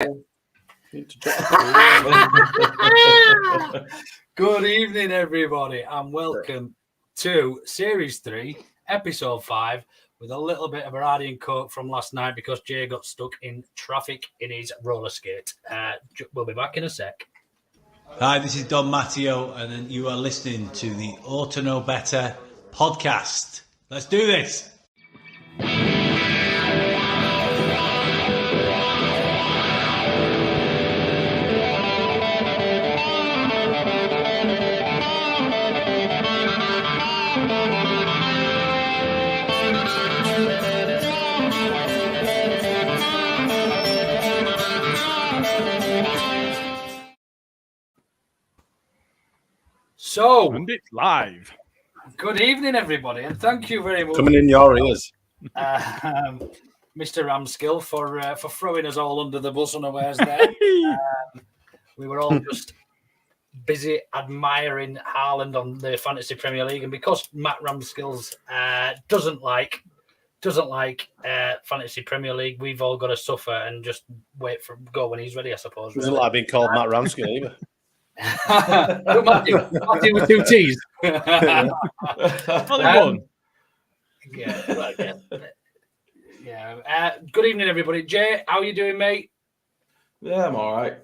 Good evening, everybody, and welcome to Series 3, Episode 5, with a little bit of a Hardy and Coke from last night because Jay got stuck in traffic in his roller skate. We'll be back in a sec. Hi, this is Don Matteo, and you are listening to the Ought to Know Better podcast. Let's do this. So, and it's live. Good evening, everybody, and thank you very much. Coming in your ears. Mr. Ramskill for throwing us all under the bus unawares there. We were all just busy admiring Haaland on the Fantasy Premier League, and because Matt Ramskills doesn't like Fantasy Premier League, we've all got to suffer and just wait for go when he's ready, I suppose. Doesn't like being called Matt Ramskill either. Matthew with two T's. Only one. Yeah. Good evening, everybody. Jay, how are you doing, mate? Yeah, I'm all right.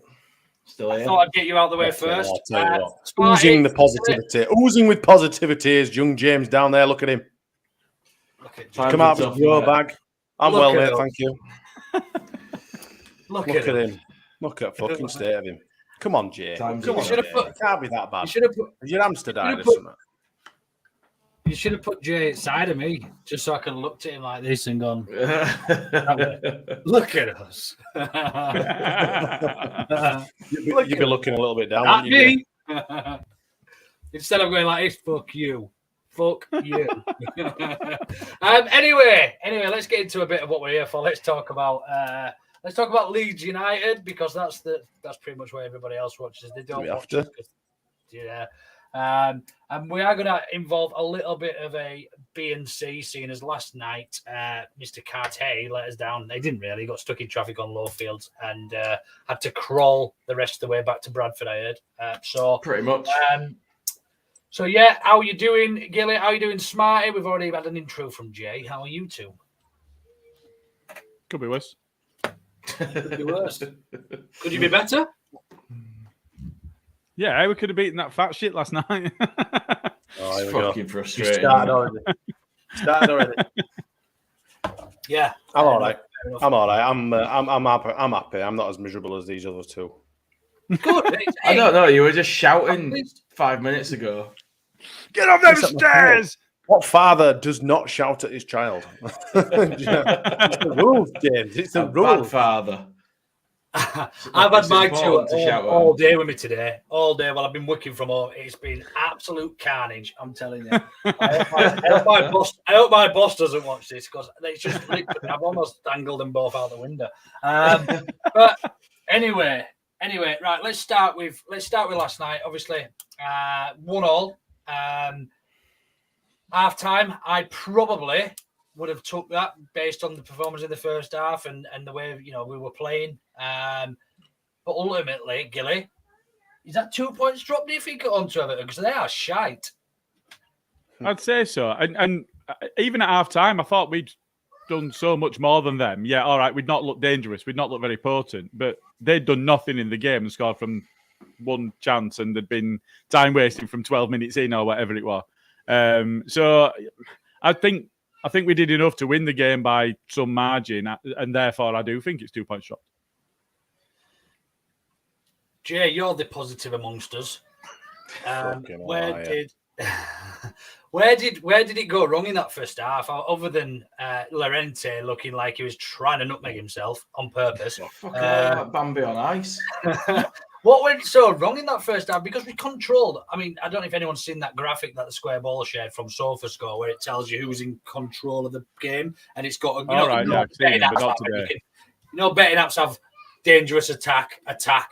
Still here. I thought I'd get you out of the way first. Oozing with positivity is young James down there. Look at him. Come out with your bag. I'm well, mate. Thank you. Look at him. Look at fucking state of him. Come on, Jay. Come on, it can't be that bad. Your hamster died or something. You should have put Jay outside of me, just so I could look at him like this and gone, look at us. You'd be looking a little bit down. At me. Instead of going like this, fuck you. Fuck you. Anyway, let's get into a bit of what we're here for. Let's talk about Leeds United, because that's pretty much what everybody else watches. They don't watch it. Yeah. And we are going to involve a little bit of a B&C, seeing as last night Mr. Cartier let us down. They didn't really. He got stuck in traffic on Lowfields and had to crawl the rest of the way back to Bradford, I heard. So pretty much. So, yeah, how are you doing, Gilly? How are you doing, Smarty? We've already had an intro from Jay. How are you two? Could be worse. Could be worse. Could you be better? Yeah, we could have beaten that fat shit last night. It's fucking frustrating. Started already. Yeah, I'm all right. I'm happy. I'm not as miserable as these other two. Good. I don't know. You were just shouting 5 minutes ago. Get up them stairs! What father does not shout at his child? It's the rules, James. It's the rules. Bad father. I've had my two all day with me today. All day while I've been working from home. It's been absolute carnage, I'm telling you. I hope my boss doesn't watch this, because it's just I've almost dangled them both out the window. But anyway, right. Let's start with last night. Obviously, 1-1. Half time, I probably would have took that based on the performance in the first half and the way we were playing. But ultimately, Gilly, is that 2 points drop? Do you think onto Everton, because they are shite? I'd say so. And even at half time, I thought we'd done so much more than them. Yeah, all right, we'd not looked dangerous, we'd not looked very potent, but they'd done nothing in the game and scored from one chance, and there'd been time wasting from 12 minutes in or whatever it was. So I think we did enough to win the game by some margin, and therefore I do think it's 2 points dropped. Jay, you're the positive amongst us. Where did it go wrong in that first half, other than Llorente looking like he was trying to nutmeg himself on purpose? Bambi on ice. What went so wrong in that first half? Because we controlled. I mean, I don't know if anyone's seen that graphic that the Square Ball shared from SofaScore, where it tells you who's in control of the game, and it's got betting apps have dangerous attack,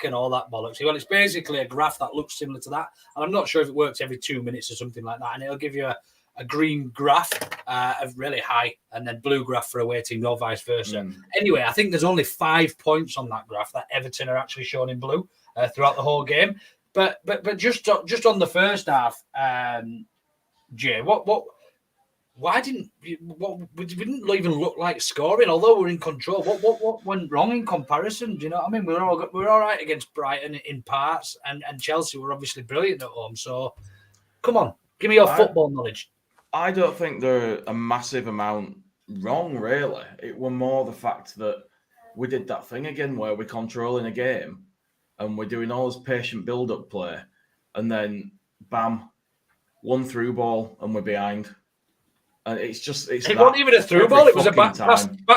and all that bollocks. Well, it's basically a graph that looks similar to that, and I'm not sure if it works every 2 minutes or something like that, and it'll give you a green graph of really high, and then blue graph for away team, or vice versa. Anyway, I think there's only 5 points on that graph that Everton are actually shown in blue throughout the whole game. But just on the first half, Jay, why didn't we didn't even look like scoring, although we're in control? What went wrong in comparison? Do you know what I mean? We're all right against Brighton in parts, and Chelsea were obviously brilliant at home. So come on, give me your football knowledge. I don't think they're a massive amount wrong, really. It was more the fact that we did that thing again where we're controlling a game and we're doing all this patient build-up play, and then bam, one through ball and we're behind. And it wasn't even a through ball, it was a back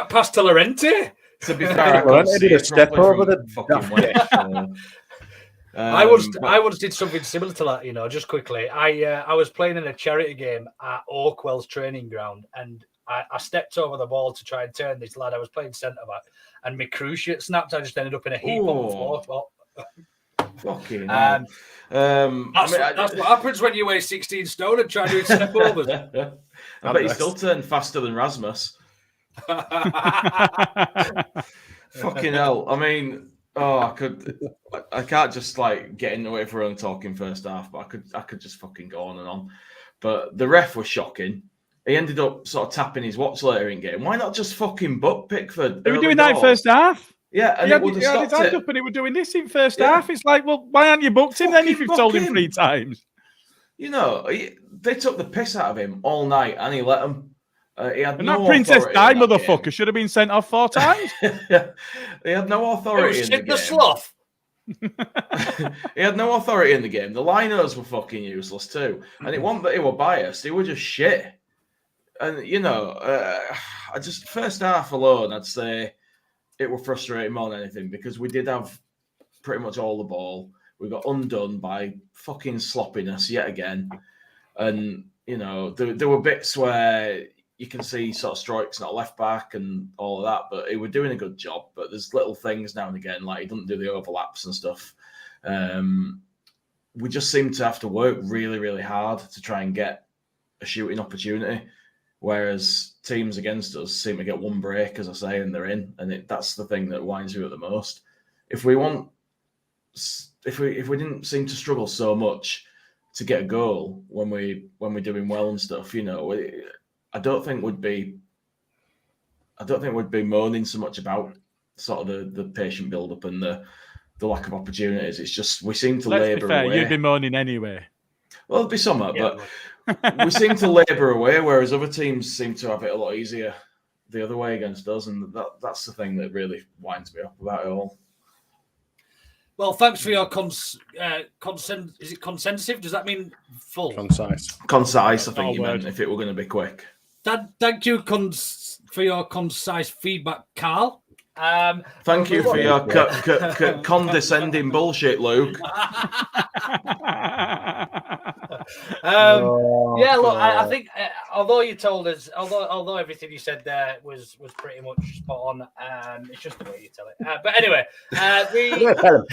pass to Llorente. To be fair, Llorente did a step over the fucking way. I once did something similar to that, just quickly. I was playing in a charity game at Oakwell's training ground, and I stepped over the ball to try and turn this lad. I was playing centre-back, and my cruciate snapped. I just ended up in a heap on the floor. Fucking that's what happens when you weigh 16 stone and try to do step overs. I bet he still turned faster than Rasmus. Fucking hell. I mean... I can't just get into it if we're only talking first half, but I could just fucking go on and on. But the ref was shocking. He ended up sort of tapping his watch later in game. Why not just fucking butt Pickford? They were doing that in first half. Yeah, and it would have stopped it. Up and he were doing this in first half. It's like, well, why aren't you booked him then if you've told him 3 times? They took the piss out of him all night, and he let them. He had and that Princess Di motherfucker should have been sent off 4 times. He had no authority in the game. Sloth. He had no authority in the game. The liners were fucking useless too. And it wasn't that they were biased. They were just shit. And, I just, first half alone, I'd say it were frustrating more than anything because we did have pretty much all the ball. We got undone by fucking sloppiness yet again. And, there were bits where you can see sort of strikes not left back and all of that, but he was doing a good job. But there's little things now and again, like he doesn't do the overlaps and stuff. We just seem to have to work really, really hard to try and get a shooting opportunity, whereas teams against us seem to get one break, as I say, and they're in. And that's the thing that winds you up the most. If we didn't seem to struggle so much to get a goal when we're doing well and stuff, I don't think we'd be moaning so much about sort of the patient build-up and the lack of opportunities. It's just we seem to labour away. You'd be moaning anyway. Well, it'd be somewhat, but we seem to labour away, whereas other teams seem to have it a lot easier the other way against us, and that's the thing that really winds me up about it all. Well, thanks for your consent. Is it consensive? Does that mean full? Concise, I think you meant, if it were going to be quick. Thank you for your concise feedback, Carl. Thank you for your condescending bullshit, Luke. Look, I think although you told us, although everything you said there was pretty much spot on, it's just the way you tell it. But anyway, the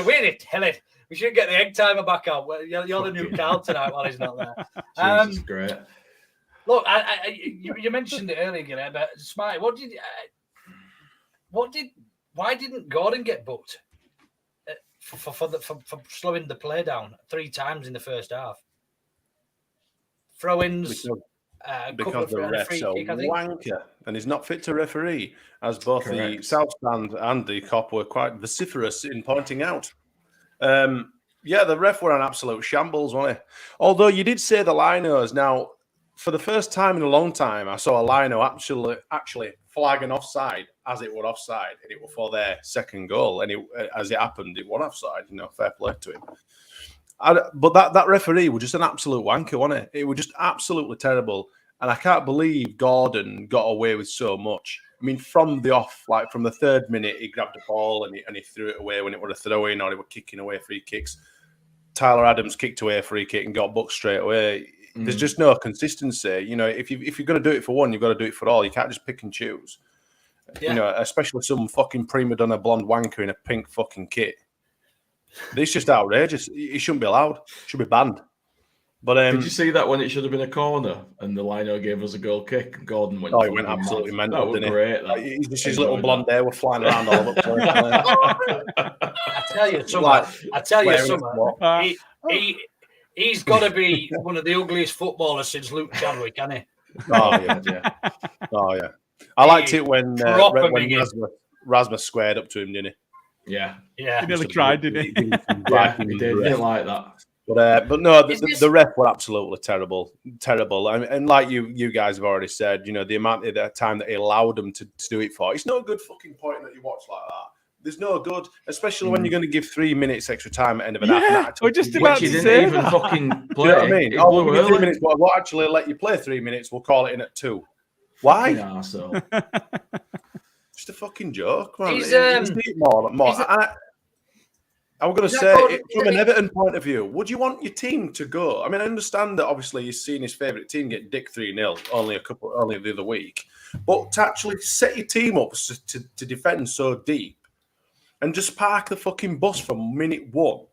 way they tell it. We should get the egg timer back out. You're the new Carl tonight while he's not there. Jesus, great. Look, you mentioned it earlier, Gilly, but Smarty, why didn't Gordon get booked for slowing the play down 3 times in the first half? Throw-ins. Because the ref's a wanker and he's not fit to referee, as both the South Stand and the Cop were quite vociferous in pointing out. The ref were an absolute shambles, wasn't he? Although you did say the linos. Now, for the first time in a long time, I saw a lino actually flag an offside as it were offside, and it was for their second goal. And as it happened, it was offside. Fair play to him. But that referee was just an absolute wanker, wasn't it? It was just absolutely terrible. And I can't believe Gordon got away with so much. I mean, from the 3rd minute, he grabbed the ball and he threw it away when it was a throw-in or he was kicking away free kicks. Tyler Adams kicked away a free kick and got booked straight away. There's just no consistency. If you're going to do it for one, you've got to do it for all. You can't just pick and choose. Yeah. Especially some fucking prima donna blonde wanker in a pink fucking kit. It's just outrageous. It shouldn't be allowed. It should be banned. But did you see that when it should have been a corner and the lino gave us a goal kick? Gordon went. Oh, he went absolutely mental. That was great. His little blonde hair were flying around all over the place. I tell you something. He's got to be one of the ugliest footballers since Luke Chadwick, hasn't he? Oh yeah. I liked it when Rasmus squared up to him, didn't he? Yeah. He nearly cried, didn't he? He did. He didn't like that. But no, the ref were absolutely terrible. I mean, and like you guys have already said, the amount of that time that he allowed them to do it for, it's no good fucking point that you watch like that. There's no good, especially when you're going to give 3 minutes extra time at the end of an half. We're just about to say even fucking play. You know what I mean? We'll give 3 minutes, but we'll actually let you play 3 minutes. We'll call it in at 2. Why? Just a fucking joke, man. I was going to say, from an Everton point of view, would you want your team to go? I mean, I understand that obviously he's seen his favourite team get dick 3-0 only the other week, but to actually set your team up to defend so deep and just park the fucking bus from minute 1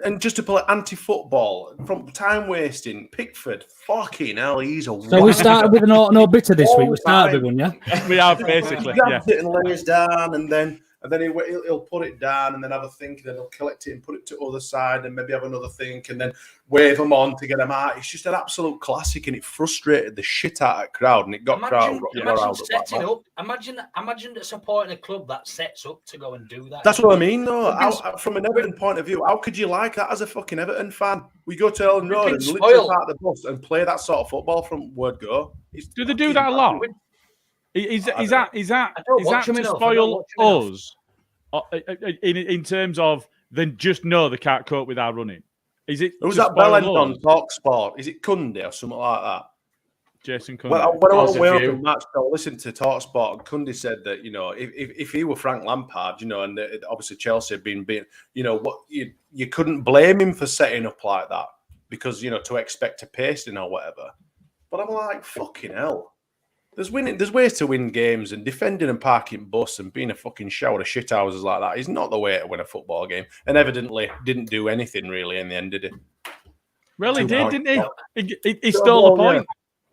and just to play anti-football from time wasting, Pickford, fucking hell, he's a. So we started with an no bitter this week. We started with one, yeah. We have basically, yeah. It and lay us down, and then he'll put it down, and then have a think, and then he'll collect it and put it to the other side, and maybe have another think, and then wave them on to get them out. It's just an absolute classic, and it frustrated the shit out of the crowd, and it got crowd. Imagine supporting a club that sets up to go and do that. That's what I mean, though. From an Everton point of view, how could you like that as a fucking Everton fan? We go to Ellen Road and literally park the bus and play that sort of football from word go. Do they do that a lot? Is that to spoil us in terms of then just know they can't cope with our running? Is it? Who's that bell end on TalkSport? Is it Cundy or something like that? Jason Cundy. Well, when I was away on match, I listened to TalkSport, and Cundy said that if he were Frank Lampard, and obviously Chelsea had been beaten, what you couldn't blame him for setting up like that because to expect a pasting or whatever. But I'm like, fucking hell. There's ways to win games, and defending and parking bus and being a fucking shower of shithouses like that is not the way to win a football game. And evidently didn't do anything really in the end, did he? Really did, didn't he? He stole a point.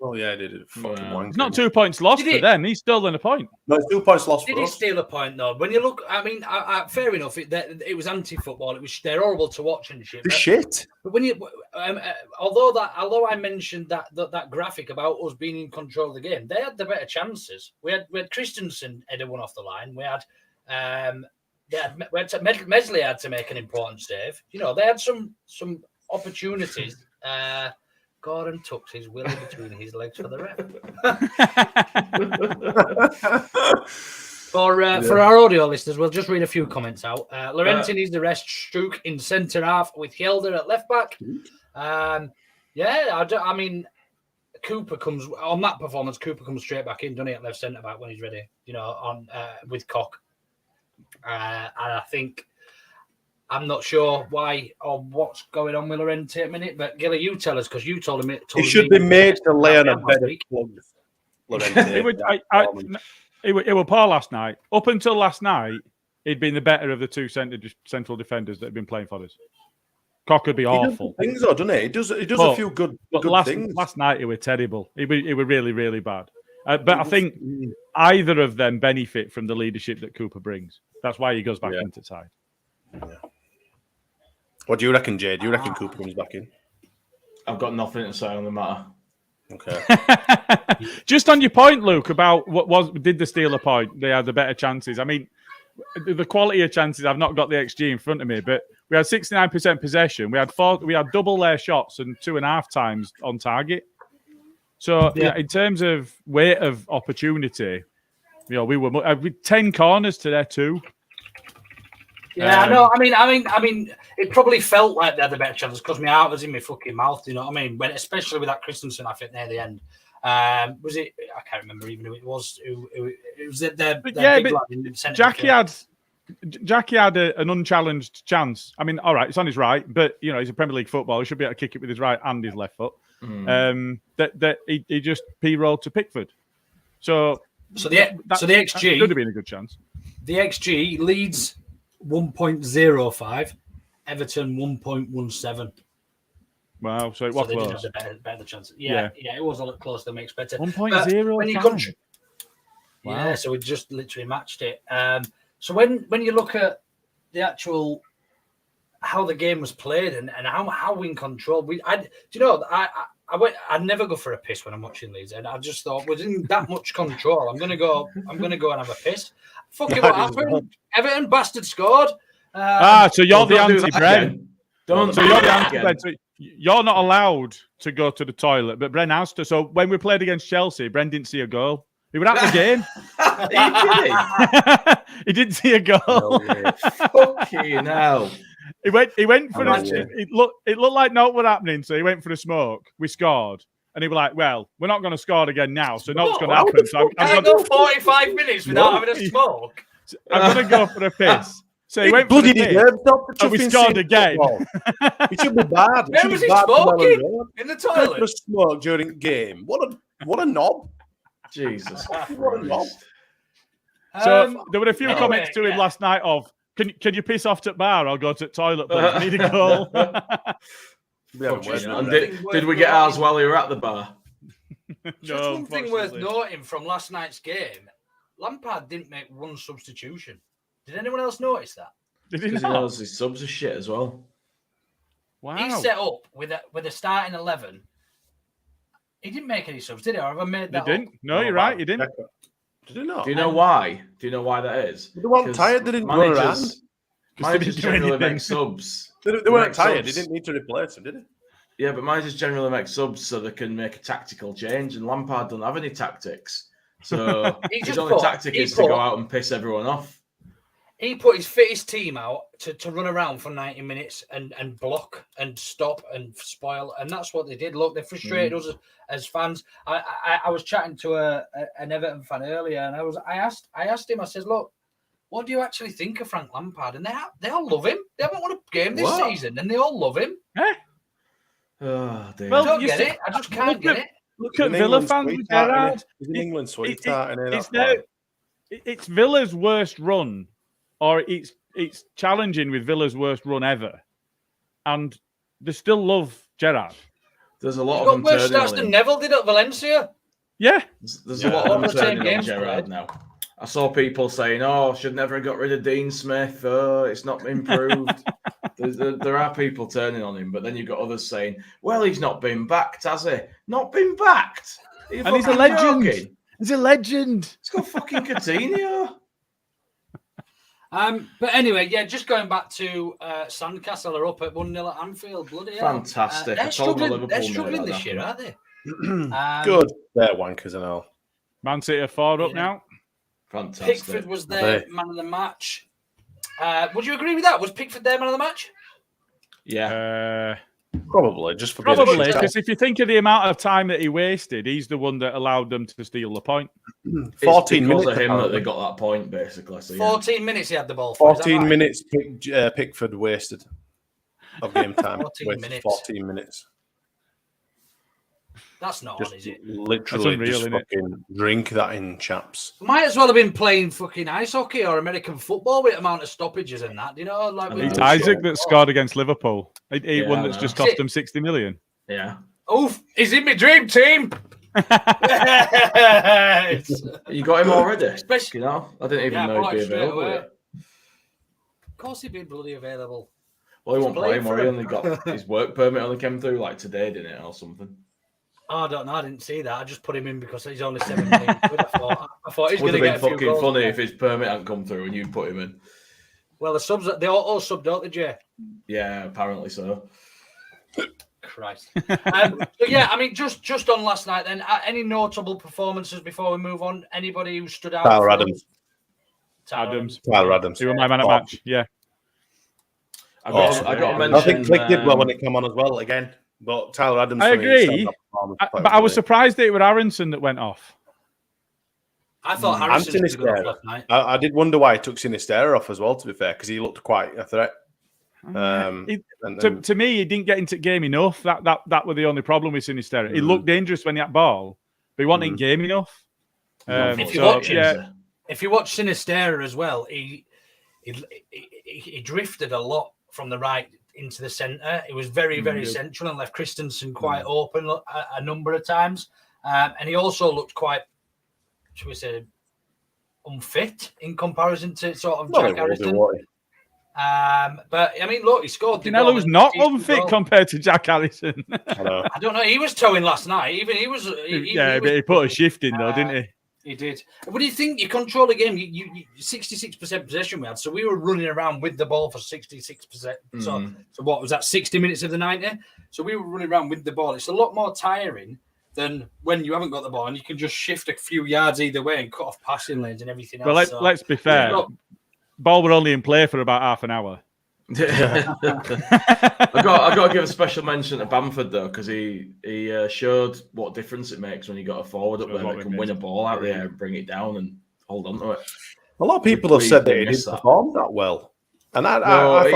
Oh yeah, he did. It's not 2 points lost for them. He's stolen a point. No, it's 2 points lost for us. Did he steal a point though? When you look, I mean, fair enough. It was anti-football. They're horrible to watch and shit. Shit. But when you, although I mentioned that graphic about us being in control of the game, they had the better chances. We had Christensen header one off the line. We had Mesley had to make an important save. They had some opportunities. Gordon tucks his willy between his legs for the ref. For our audio listeners, we'll just read a few comments out. Laurenti needs the rest. Struijk in centre half with Hjelde at left back. I mean, Cooper comes on that performance. Cooper comes straight back in, doesn't he, at left centre back when he's ready? With Koch. And I think. I'm not sure why or what's going on with Laurenti at a minute, but Gilly, you tell us because you told him it. He should be made to lay on a bed of plugs. It was poor last night. Up until last night, he'd been the better of the two central defenders that had been playing for us. Koch could be awful. Things though, doesn't he? He does a few good things. Last night, it was terrible. It was really, really bad. But I think either of them benefit from the leadership that Cooper brings. That's why he goes back into side. Yeah. What do you reckon, Jay? Do you reckon Cooper comes back in? I've got nothing to say on the matter. Okay. Just on your point, Luke, about did they steal a point? They had the better chances. I mean, the quality of chances. I've not got the XG in front of me, but we had 69% possession. We had double their shots and 2.5 times on target. So in terms of weight of opportunity, we were with 10 corners to their 2. Yeah, I know. I mean, it probably felt like they had the better chances because my heart was in my fucking mouth. You know what I mean? Especially with that Christensen, I think near the end. Was it? I can't remember even who it was. It was their big lad in the centre. Jackie had an unchallenged chance. I mean, all right, it's on his right, but he's a Premier League footballer. He should be able to kick it with his right and his left foot. That he just p-rolled to Pickford. So the XG could have been a good chance. The XG leads 1.05, Everton 1.17. Wow, so it was they close. did have a better chance. Yeah, it was a lot closer than we expected. 1.0. When you wow. Yeah, so we just literally matched it. So when you look at the actual how the game was played and how we in control, I never go for a piss when I'm watching these, and I just thought we're in that much control. I'm gonna go and have a piss. Fucking what happened? Everton bastard scored. So you're the anti-Bren. Don't. So you're the anti-Bren. So you're not allowed to go to the toilet, but Bren has to. So when we played against Chelsea, Bren didn't see a goal. He was at the game. Are you kidding? He didn't see a goal. Fucking hell. He went for it looked like no what happening, so he went for a smoke. We scored. And he was like, well, we're not going to score again now, so nothing's going to happen. So I'm going to go 45 minutes without having a smoke. I'm going to go for a piss. So he went for the piss, and we scored again. It should be bad. Where was he smoking? In the toilet? For smoke during game. What a knob. Jesus What a knob. So there were a few comments to him last night of, can you piss off to the bar or go to the toilet, please? I need a goal. Did we get ours while we were at the bar? Just one thing worth noting from last night's game, Lampard didn't make one substitution. Did anyone else notice that? Because he knows his subs are shit as well. Wow. He set up with a starting 11. He didn't make any subs, did he? Or have I made that? He didn't. No, you're right. He didn't. Did he not? Do you know why? Do you know why that is? They weren't tired. They didn't run around. Managers generally make subs. They weren't tired. They didn't need to replace them, did they? Yeah, but managers generally make subs so they can make a tactical change, and Lampard doesn't have any tactics. So his only tactic is to go out and piss everyone off. He put his fittest team out to run around for 90 minutes and block and stop and spoil, and that's what they did. Look, they frustrated us as fans. I was chatting to an Everton fan earlier, and I asked him. I said, "Look, what do you actually think of Frank Lampard?" And they all love him. They haven't won a game this season, and they all love him. Oh, dear. Well, I don't get it. I just can't get it. Look at Villa fans with Gerrard. He's an England sweetheart. It's Villa's worst run, or it's challenging with Villa's worst run ever, and they still love Gerrard. There's a lot of them worse stats than Neville did at Valencia. Yeah, there's a lot of them turning on Gerrard now. I saw people saying, "Oh, should never have got rid of Dean Smith. Oh, it's not improved." There are people turning on him, but then you've got others saying, "Well, he's not been backed, has he? Not been backed, and he's a legend. Joking? He's a legend. He's got fucking Coutinho." But anyway, yeah, just going back to Sandcastle are up at 1-0 at Anfield. Bloody hell. Fantastic. They're struggling this year, aren't they? Good. They're wankers and all. Man City are 4 up now. Fantastic. Pickford was their man of the match. Would you agree with that? Was Pickford their man of the match? Yeah. Probably. Probably, because if you think of the amount of time that he wasted, he's the one that allowed them to steal the point. 14 minutes of him that they got that point, basically. So, 14 minutes he had the ball for. 14 minutes Pickford wasted of game time. 14 minutes. That's not on, is it? Literally, unreal, just fucking drink that in, chaps. Might as well have been playing fucking ice hockey or American football with the amount of stoppages and that. You know, like it's Isaac that scored against Liverpool. One that's just cost him 60 million. Yeah. Oof! He's in my dream team. You got him already. Especially, you know, I didn't even know he'd be available. Of course, he'd be bloody available. Well, he won't play him, or he only got his work permit only came through like today, didn't it, or something? Oh, I don't know. I didn't see that. I just put him in because he's only 17 quid. I thought he's going to get a few fucking goals. Funny if his permit hadn't come through and you'd put him in. Well, the subs, they all sub, don't they, Jay? Yeah, apparently so. Christ. So yeah, I mean, just on last night then, any notable performances before we move on? Anybody who stood out? Tyler Adams. Tyler Adams. He was my man at match, yeah. I got to mention... I think Click did well when it came on as well again. But Tyler Adams... I agree. But I was surprised that it was Aronson that went off. I thought Harrison was good last night. I did wonder why he took Sinisterra off as well, to be fair, because he looked quite a threat. To me, he didn't get into the game enough. That was the only problem with Sinisterra. He looked dangerous when he had ball, but he wasn't in game enough. If you watch Sinisterra as well, he drifted a lot from the right. into the centre. It was very, very central and left Christensen quite open a number of times. And he also looked quite, should we say, unfit in comparison to sort of Jack Harrison. But I mean, look, he scored. Canelo was not unfit compared to Jack Harrison. I don't know. He was towing last night. Even he was. But he put a shift in though, didn't he? He did. What do you think? You control the game. You 66% possession we had, so we were running around with the ball for 66%. So what was that? 60 minutes of the 90. So we were running around with the ball. It's a lot more tiring than when you haven't got the ball and you can just shift a few yards either way and cut off passing lanes and everything else. Well, let's be fair. Ball were only in play for about half an hour. I got to give a special mention to Bamford though, because he showed what difference it makes when you got a forward up there that can win a ball out there and bring it down and hold on to it. A lot of people have said that he didn't perform that well, and I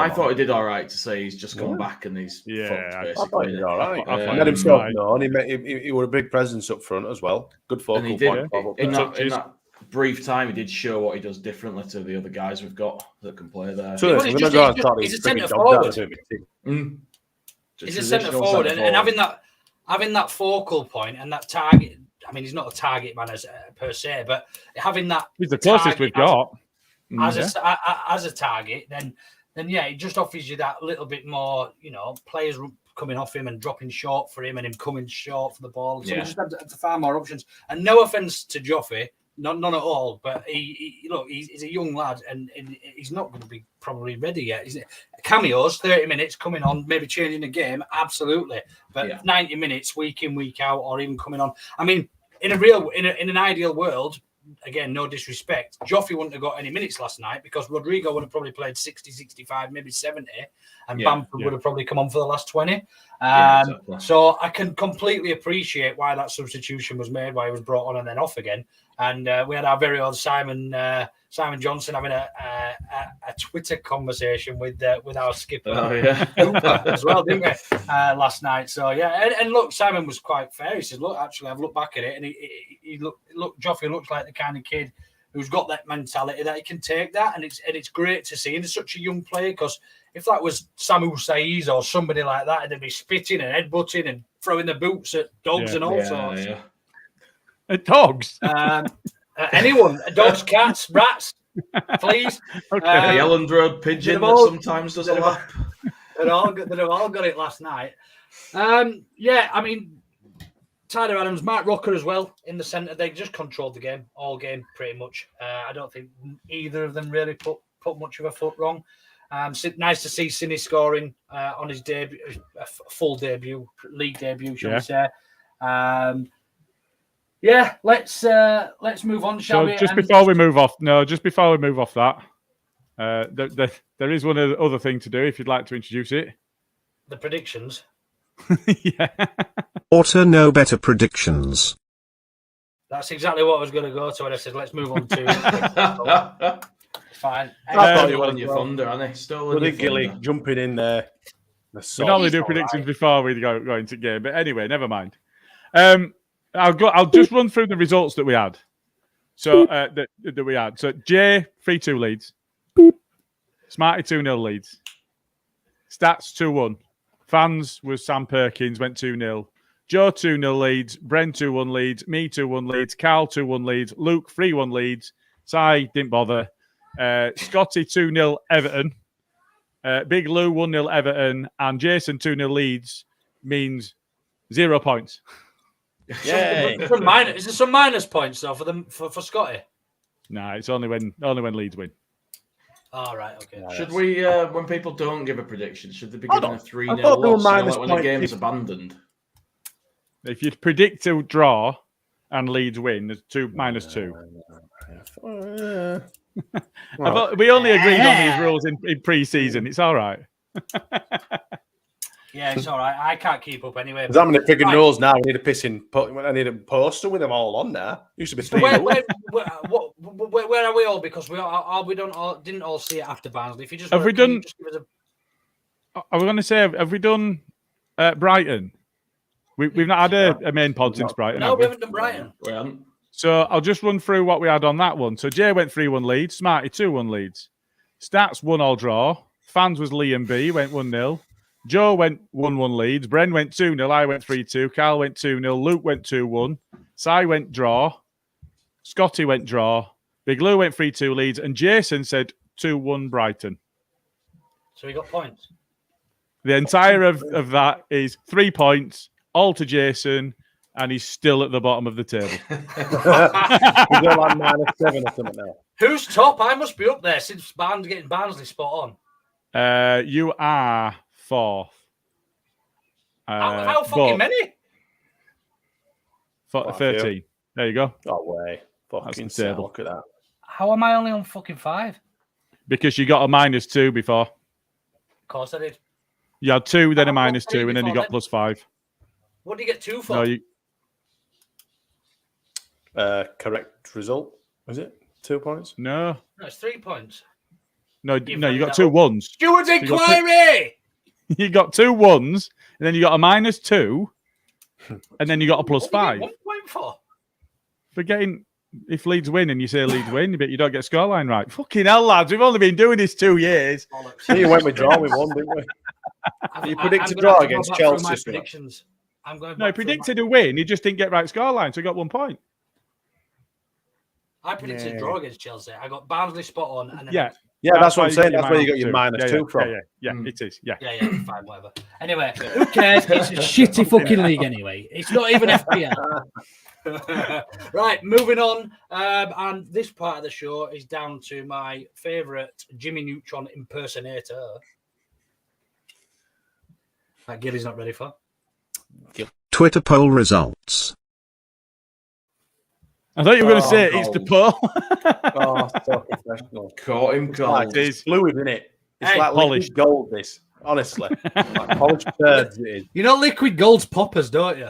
thought he did all right. To say he's just come back and he's I thought he did all right. He made himself known. He was a big presence up front as well. Good focal point. In that brief time, he did show what he does differently to the other guys we've got that can play there. So he's a centre forward. He's a centre forward, and having that focal point and that target. I mean, he's not a target man per se, but having that he's the closest we've got as a target. Then it just offers you that little bit more. You know, players coming off him and dropping short for him, and him coming short for the ball. So we just have far more options. And no offense to Joffrey. None at all, but he's a young lad and he's not going to be probably ready yet. Cameos, 30 minutes coming on, maybe changing the game, absolutely. But 90 minutes week in, week out, or even coming on. I mean, in an ideal world, again, no disrespect, Joffrey wouldn't have got any minutes last night because Rodrigo would have probably played 60, 65, maybe 70, and Bamford would have probably come on for the last 20. Exactly. So I can completely appreciate why that substitution was made, why he was brought on and then off again. And we had our very own Simon Johnson having a Twitter conversation with our skipper as well, didn't we, last night? So and look, Simon was quite fair. He said, "Look, actually, I've looked back at it, and Joffrey looks like the kind of kid who's got that mentality that he can take that, and it's great to see. And it's such a young player because if that was Samu Saiz or somebody like that, they'd be spitting and headbutting and throwing the boots at dogs and all sorts." Yeah. Dogs? Anyone. Dogs, cats, rats, fleas. Okay. The Elland Road pigeon that sometimes does a lap. They've all got it last night. I mean, Tyler Adams, Mark Rocker as well in the centre. They just controlled the game, all game pretty much. I don't think either of them really put much of a foot wrong. Nice to see Cine scoring on his debut, a full debut, league debut, shall we say. Let's move on, shall we? Just before we move off that, there is one other thing to do if you'd like to introduce it. The predictions. Auto know better predictions. That's exactly what I was going to go to when I said let's move on to. Fine. I thought you were on your thunder, aren't they? Still Gilly jumping in there. We normally do predictions before we go into game, but anyway, never mind. I'll just run through the results that we had. So that we had. So Jay 3-2 leads. Smarty 2-0 leads. Stats 2-1. Fans was Sam Perkins went 2-0. Joe 2-0 leads. Bren 2-1 leads. Me 2-1 leads. Carl 2-1 leads. Luke 3-1 leads. Si didn't bother. Scotty 2-0 Everton. Big Lou 1-0 Everton. And Jason 2-0 leads means 0 points. Is there some minus points though for Scotty? No, it's only when Leeds win. All right, okay. Should we, when people don't give a prediction, should they be given a 3-0 loss? Like when the game's abandoned. If you predict a draw and Leeds win, there's -2. We only agreed on these rules in pre-season. It's all right. Yeah, it's all right. I can't keep up anyway. I'm going to pick a nose now. I need a poster with them all on there. Used to be 3-0. Where are we all? Because we didn't all see it after Barnsley. If you just have we done? I was going to say, have we done Brighton? We've not had a main pod since Brighton. No, we haven't done Brighton. We haven't. So I'll just run through what we had on that one. So Jay went 3-1 leads. Smarty 2-1 leads. Stats 1-all draw. Fans was Liam B. Went 1-0. Joe went 1-1 Leeds. Bren went 2-0. I went 3-2. Carl went 2-0. Luke went 2-1. Si went draw. Scotty went draw. Big Lou went 3-2 Leeds. And Jason said 2-1 Brighton. So he got points. The entire of that is 3 points, all to Jason, and he's still at the bottom of the table. We've got like -7 or something now. Who's top? I must be up there since getting Barnsley spot on. You are 4th. How fucking many? 13. There you go. No way. Fucking table. Look at that. How am I only on fucking 5? Because you got a -2 before. Of course I did. You had 2, then a I got -2, and then you got +5. What did you get 2 for? No, you... Correct result, was it? 2 points? No, it's 3 points. you got 2 1s. Stewards inquiry! You got 2 1s, and then you got a -2, and then you got a +5. 1 point for? For getting, if Leeds win and you say Leeds win, but you don't get scoreline right. Fucking hell, lads, we've only been doing this 2 years. So you went with draw, we won, didn't we? You predicted draw against Chelsea. No, he predicted a win. He just didn't get right scoreline, so he got 1 point. I predicted a draw against Chelsea. I got Barnsley spot on. And then yeah, that's what I'm saying. That's where you got your -2 from. Yeah, it is. Yeah, fine, whatever. Anyway, who cares? It's a shitty fucking league anyway. It's not even FPL. Right, moving on. And this part of the show is down to my favourite Jimmy Neutron impersonator. That Gilly's not ready for. Twitter poll results. I thought you were going to say it's the poll. So professional. Caught him gold. It's fluid, isn't it? It's like polished liquid gold, this. Honestly. Like polished turds it is. You know liquid gold's poppers, don't you?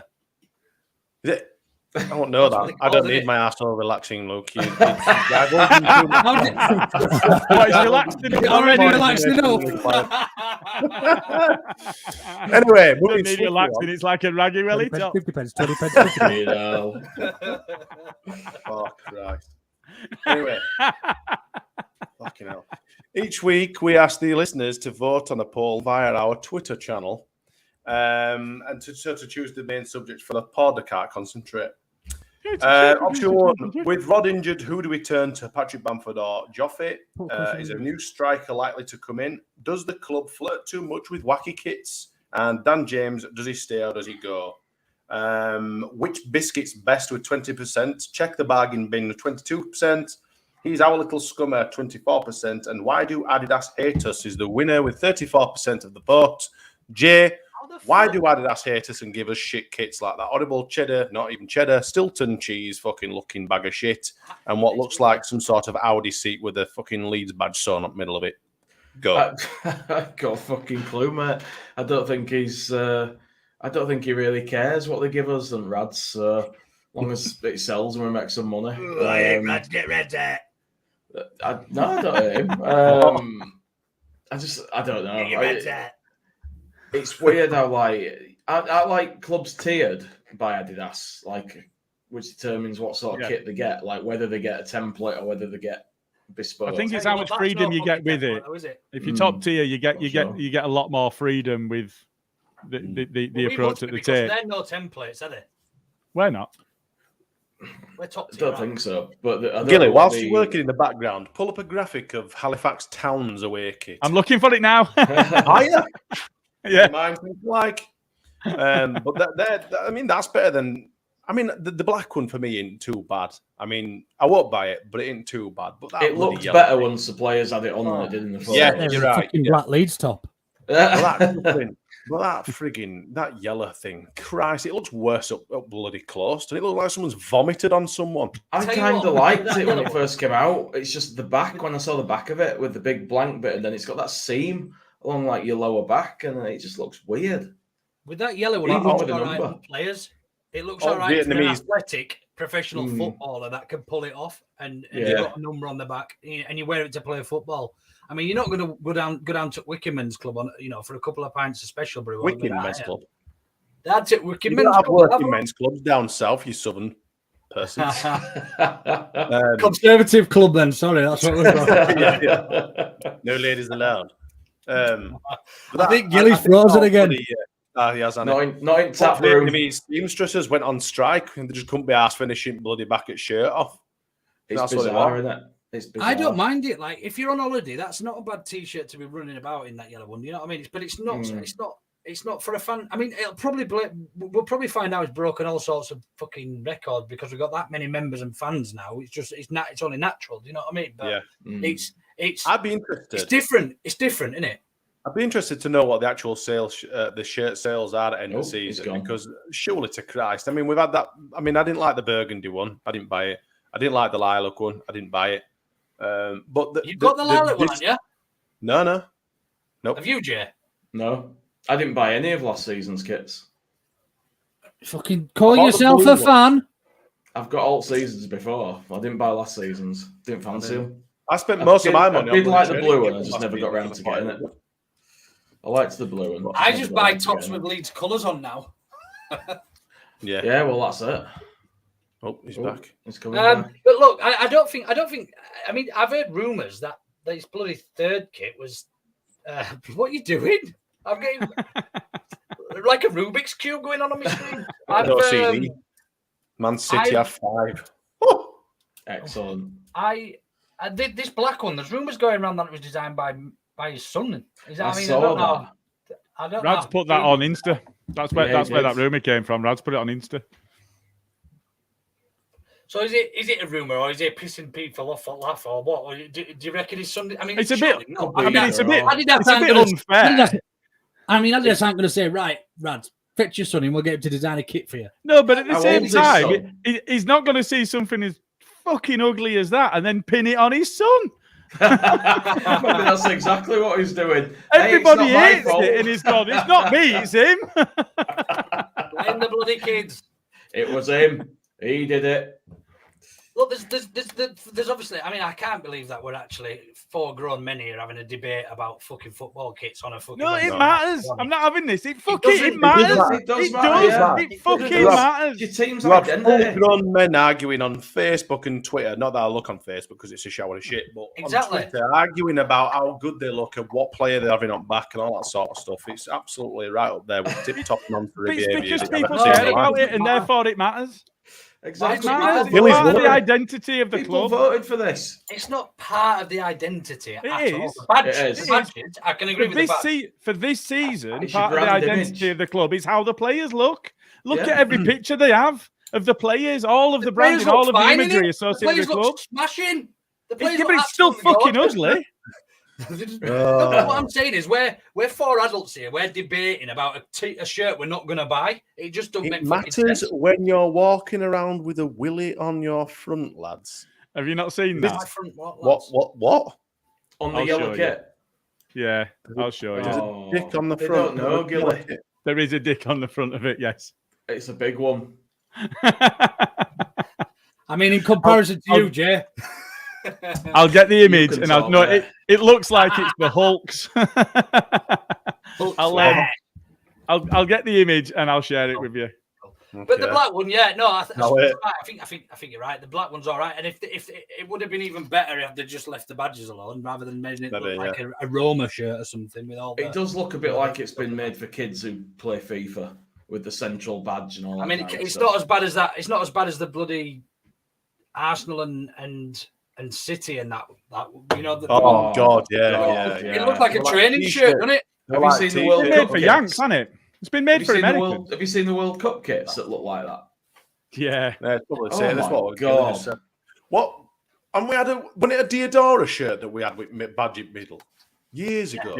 Is it? I don't know that. I don't need my arsehole relaxing, Luke. It's relaxed enough. Already relaxed enough. Anyway, don't need relaxing. It's like a raggy welly top. 50 pence, 20 pence. You know. Oh, Christ. Anyway. Fucking hell. Each week, we ask the listeners to vote on a poll via our Twitter channel and to choose the main subject for the pod. I can't concentrate. Option 1, with Rod injured, who do we turn to? Patrick Bamford or Joffe? Is a new striker likely to come in? Does the club flirt too much with wacky kits? And Dan James, does he stay or does he go? Which biscuit's best with 20%? Check the bargain bin with 22%. He's our little scummer, 24%. And why do Adidas hate us is the winner with 34% of the vote. Jay, why do Adidas hate us and give us shit kits like that? Audible cheddar, not even cheddar, Stilton cheese, fucking looking bag of shit, and what looks like some sort of Audi seat with a fucking Leeds badge sewn up middle of it. Go. I got a fucking clue, mate. I don't think he really cares what they give us and Rads. So long as it sells and we make some money. Rads get red there. No, I don't hate him. I don't know. It's weird how I like clubs tiered by Adidas, which determines what sort of kit they get, like whether they get a template or whether they get bespoke. I think it's how much freedom you get with it. If you're top tier, you get a lot more freedom with the approach that they take. They're no templates, are they? We're not. We're top tier. I don't think so. But Gilly, whilst you're working in the background, pull up a graphic of Halifax Town's away kit. I'm looking for it now. Are you? Yeah, mine like, but that's better than. I mean, the black one for me ain't too bad. I mean, I won't buy it, but it ain't too bad. But it looked better once the players had it on than it did in the photo. Yeah, you're right. Black Leeds top. That frigging that yellow thing, Christ! It looks worse up bloody close. Doesn't it look like someone's vomited on someone? I kind of liked it when it first came out. It's just the back. When I saw the back of it with the big blank bit, and then it's got that seam along like your lower back, and it just looks weird. With that yellow one, it looks all right for players. It looks all right for an athletic professional footballer that can pull it off, and you've got a number on the back, and you wear it to play football. I mean, you're not going to go down to Wickerman's Club for a couple of pints of special brew. Wickerman's Club. That's it. Wickerman's Club. Working men's clubs down south, you southern person. Conservative club, then. Sorry, that's what we're No ladies allowed. I think Gilly's frozen again. He has. Not in tap room. His seamstresses went on strike and they just couldn't be asked finishing bloody back at shirt off. It's bizarre, isn't it? It's bizarre. I don't mind it. Like, if you're on holiday, that's not a bad t-shirt to be running about in that yellow one. You know what I mean? But it's not. It's not for a fan. I mean, we'll probably find out it's broken all sorts of fucking records because we've got that many members and fans now. It's only natural. Do you know what I mean? But it's. I'd be interested. It's different. It's different, isn't it? I'd be interested to know what the actual sales, the shirt sales are at end of the season, because surely to Christ, I mean, we've had that. I mean, I didn't like the burgundy one. I didn't buy it. I didn't like the lilac one. I didn't buy it. But you've got the lilac one, haven't you? No. Nope. Have you, Jay? No, I didn't buy any of last season's kits. Fucking call yourself a fan. I've got all seasons before. I didn't buy last season's. Didn't fancy them. I spent most of my money. I did like the blue one. I just never got around to getting it. I liked the blue one. I just buy tops with Leeds colours on now. Yeah, well, that's it. Oh, he's back. He's coming back. But look, I don't think. I mean, I've heard rumours that this bloody third kit was. What are you doing? I'm getting like a Rubik's cube going on my screen. Man City have 5. Oh. Excellent. I did this black one. There's rumours going around that it was designed by his son. Is that? I don't know. I don't Rad's know. put that on Insta. That's where that rumour came from. Rad's put it on Insta. So is it a rumour, or is it pissing people off or laugh, or what? Or do you reckon it's Sunday? I mean, it's a bit. No, I mean, it's a bit. It's a bit unfair. I mean, Adidas aren't going to say, right, Rad, fetch your son and we'll get him to design a kit for you. No, but at the same time, he's not going to see something as fucking ugly as that and then pin it on his son. Maybe that's exactly what he's doing. Everybody hates it, and he's gone, it's not me, it's him. Blame the bloody kids. It was him. He did it. Look, there's obviously. I mean, I can't believe that we're actually 4 grown men here having a debate about fucking football kits on a fucking. No, it matters. I'm not having this. It matters. It does matter. It fucking matters. Your team's you have identity. 4 grown men arguing on Facebook and Twitter. Not that I look on Facebook because it's a shower of shit, but exactly. on Twitter, arguing about how good they look and what player they're having on back and all that sort of stuff. It's absolutely right up there with tip-top non-free behaviour. It's because people care about it, and therefore it matters. Exactly. It's part of the identity of the People club. voted for this. It's not part of the identity at all. It is. The badges, I can agree with the badge. For this season, It's part your of the brand identity image. of the club is how the players look. Look at every picture they have of the players, all of the branding, all of the imagery associated with the club. Smashing. But it's still fucking ugly. What I'm saying is, we're 4 adults here. We're debating about a shirt we're not going to buy. It just doesn't make matters sense. when you're walking around with a willy on your front, lads. Have you not seen that? What? On the yellow kit. Yeah, I'll show you. There's a dick on the They front. don't know, Gilly. There is a dick on the front of it, yes. It's a big one. I mean, in comparison to you, Jay. I'll get the image, and I'll know it looks like it's the Hulk's. I'll get the image and I'll share it with you. Okay. But the black one, I think you're right. The black one's all right, and if it would have been even better if they just left the badges alone rather than making it look like a Roma shirt or something with all. It does look a bit like it's been made for kids who play FIFA with the central badge and all. I mean, it's not as bad as that. It's not as bad as the bloody Arsenal and City and that you know. God, It looked like a training shirt, didn't it? Have you seen the World Cup for Yanks, hasn't it? It's been made for Americans. Have you seen the World Cup kits that look like that? Yeah. That's what we're God. What? And we had wasn't it a Diodora shirt that we had with Badget Middle years ago?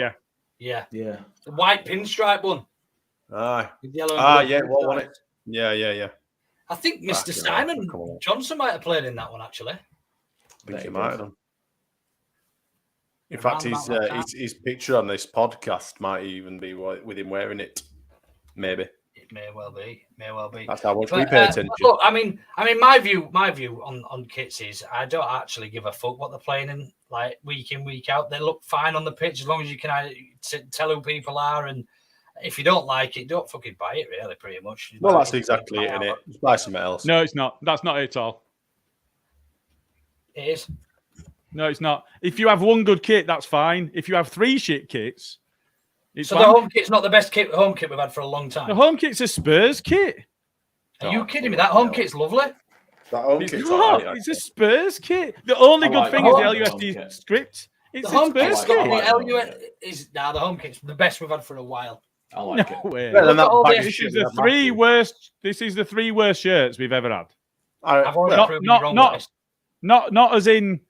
Yeah. The white pinstripe one. Aye. With yellow what one it? Yeah. I think Mr. Simon Johnson might have played in that one, actually. I think he might have done. In fact, his picture on this podcast might even be with him wearing it. Maybe. It may well be. That's how much we pay attention. Look, I mean, my view on kits is I don't actually give a fuck what they're playing in, like week in, week out. They look fine on the pitch as long as you can tell who people are, and if you don't like it, don't fucking buy it. Really, pretty much. Well, that's exactly it, isn't it? Just buy something else. No, it's not. That's not it at all. It is. No, it's not. If you have one good kit, that's fine. If you have 3 shit kits, it's so fine. the home kit's not the best home kit we've had for a long time. The home kit's a Spurs kit. Are you kidding me? That home kit's lovely. That home kit's it's a Spurs kit. The only good thing is the LUSD script. It's the home Spurs kit's kit. The home kit's the best we've had for a while. I like it. Way. This is the 3 worst. This is the 3 worst shirts we've ever had. I've already proved you wrong. Not as in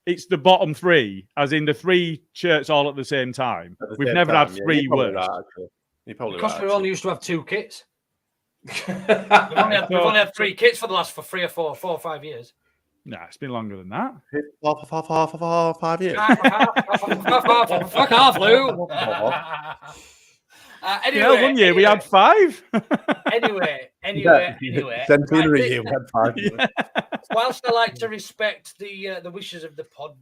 it's the bottom 3, as in the 3 shirts all at the same time. We've never had 3 worst. Because we only used to have 2 kits. we've only had 3 kits for the last 3 or 4 or 5 years. Nah, it's been longer than that. 5 years. Fuck off, Lou. Anyway, one year we had 5. Anyway. Centenary year we had 5. Yeah. Whilst I like to respect the wishes of the pod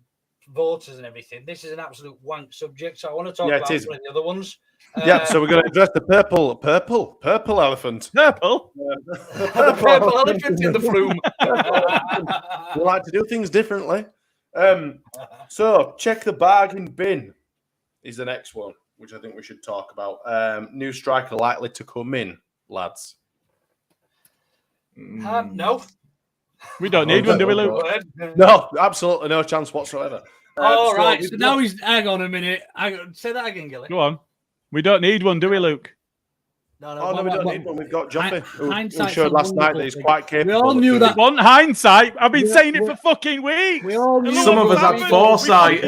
voters and everything, this is an absolute wank subject. So I want to talk about one of the other ones. So we're going to address the purple elephant. Purple? The purple elephant in the flume. We like to do things differently. So check the bargain bin is the next one, which I think we should talk about. New striker likely to come in, lads. No. We don't need one, do we, Luke? No, absolutely no chance whatsoever. All right. So now he's. Hang on a minute. Say that again, Gilly. Go on. We don't need one, do we, Luke? No, we don't need one. We've got Joffy, who showed last night that he's quite capable. We all knew that. Want hindsight? I've been saying it for fucking weeks. We all knew. Some of us had foresight.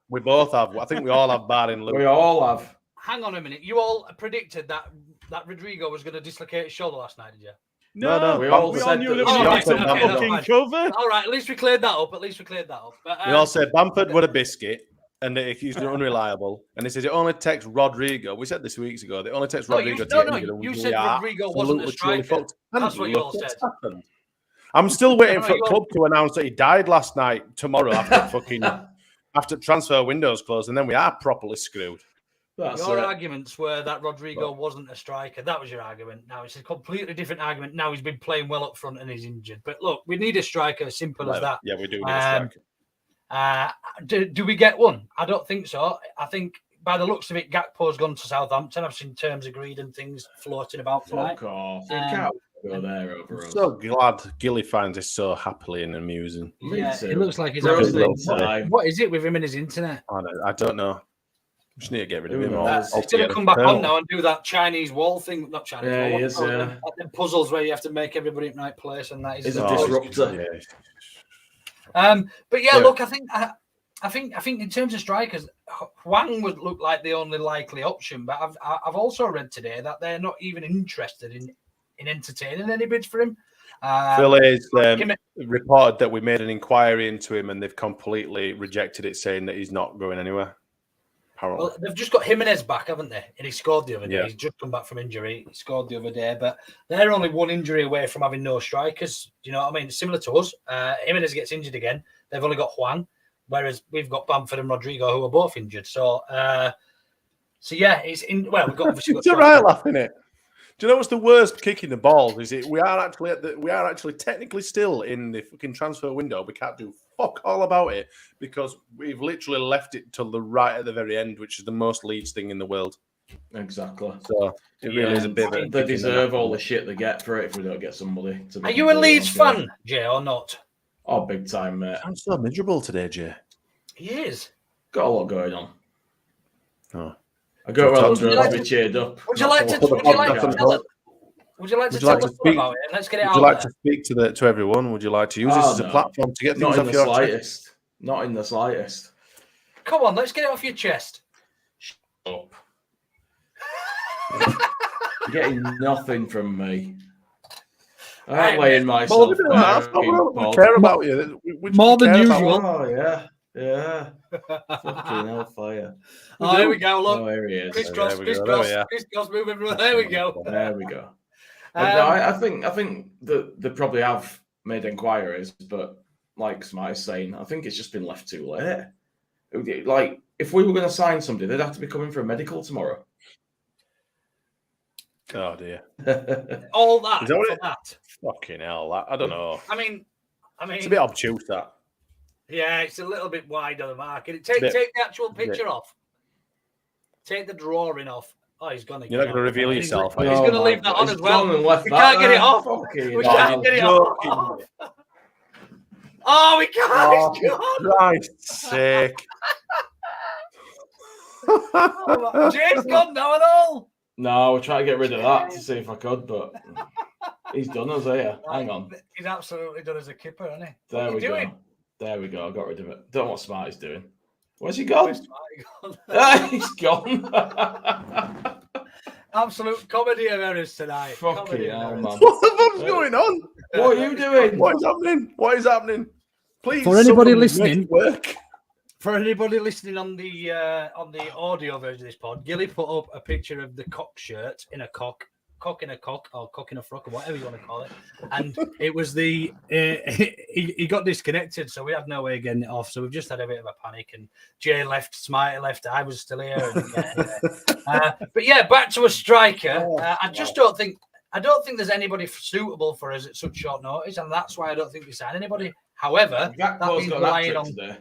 We both have. I think we all have barring Luke. We all have. Hang on a minute. You all predicted that Rodrigo was going to dislocate his shoulder last night, did you? No. We all knew that that was we got okay, fucking cover. All right. At least we cleared that up. But, we all said Bamford were a biscuit. And he's unreliable. And he says it only takes Rodrigo. We said this weeks ago. It only takes Rodrigo to get injured. You said Rodrigo wasn't a striker. That's what you all said. Happened. I'm still waiting for the club to announce that he died last night. Tomorrow after transfer windows closed, and then we are properly screwed. Your arguments were that Rodrigo wasn't a striker. That was your argument. Now it's a completely different argument. Now he's been playing well up front and he's injured. But look, we need a striker. Simple as that. Yeah, we do need a striker. Do we get one? I don't think so. I think by the looks of it, Gakpo's gone to Southampton. I've seen terms agreed and things floating about tonight. Fuck off. Can't go there over I'm so glad Gilly finds this so happily and amusing. Yeah, it looks like he's having What is it with him and his internet? I don't know. We just need to get rid of him. He's going to come back on now and do that Chinese wall thing. Not Chinese wall. The puzzles where you have to make everybody in the right place, and that is a disruptor. Yeah. But yeah, look, I think in terms of strikers, Hwang would look like the only likely option. But I've also read today that they're not even interested in entertaining any bids for him. Phil is reported that we made an inquiry into him and they've completely rejected it, saying that he's not going anywhere. Apparently. Well, they've just got Jimenez back, haven't they? And he scored the other day. Yeah. He's just come back from injury. He scored the other day, but they're only one injury away from having no strikers. Do you know what I mean? It's similar to us. Jimenez gets injured again. They've only got Hwang, whereas we've got Bamford and Rodrigo, who are both injured. So yeah, it's in. Well, we've got obviously. It's all right laughing it. Do you know what's the worst kick in the balls? Is it we are actually technically still in the fucking transfer window. We can't do fuck all about it because we've literally left it till the right at the very end, which is the most Leeds thing in the world. Exactly. So it really is a bit. They deserve all the shit they get for it if we don't get somebody. Are you a Leeds fan, Jay, or not? Oh, big time, mate. I'm so miserable today, Jay. He is. Got a lot going on. Oh. I go well to be cheered up. Would you like to tell us about it? Let's get it out. Would you like to speak to everyone? Would you like to use this as a platform to get things off your chest? Not in the slightest. Come on, let's get it off your chest. Shut up. You're getting nothing from me. I'm laying myself. We care about you. More than usual. Oh, yeah. Yeah. Fucking hellfire. Oh, here we go. Look. Oh, here he is. Crisscross moving. There we go. There we go. I think that they probably have made inquiries, but like Smart is saying, I think it's just been left too late. Like, if we were going to sign somebody, they'd have to be coming for a medical tomorrow. Oh dear. All that for that. Fucking hell! I don't know. I mean, it's a bit obtuse that. Yeah, it's a little bit wide on the market. Take the actual picture off. Take the drawing off. Oh, he's gonna. You're not going to reveal yourself. He's going to leave that on as well. We can't get it off. We can't get it off. Oh, we can't. For Christ's sake. Jay's gone now and all. No, we're trying to get rid of that to see if I could, but he's done us here. Hang on. He's absolutely done as a kipper, hasn't he? There we go. There we go. I got rid of it. Don't know what Smarty's doing. Where's he gone? He's gone. Absolute comedy of errors tonight. Fucking hell, man. What the fuck's going on? What are you doing? What is happening? What is happening? Please, for anybody listening, for anybody listening on the audio version of this pod, Gilly put up a picture of the cock shirt in a cock in a cock, or cock in a frock, or whatever you want to call it, and it was the he got disconnected, so we had no way of getting it off. So we've just had a bit of a panic, and Jay left, Smarty left, I was still here. And, but yeah, back to a striker. I just don't think there's anybody suitable for us at such short notice, and that's why I don't think we sign anybody. However, that means relying on. Today.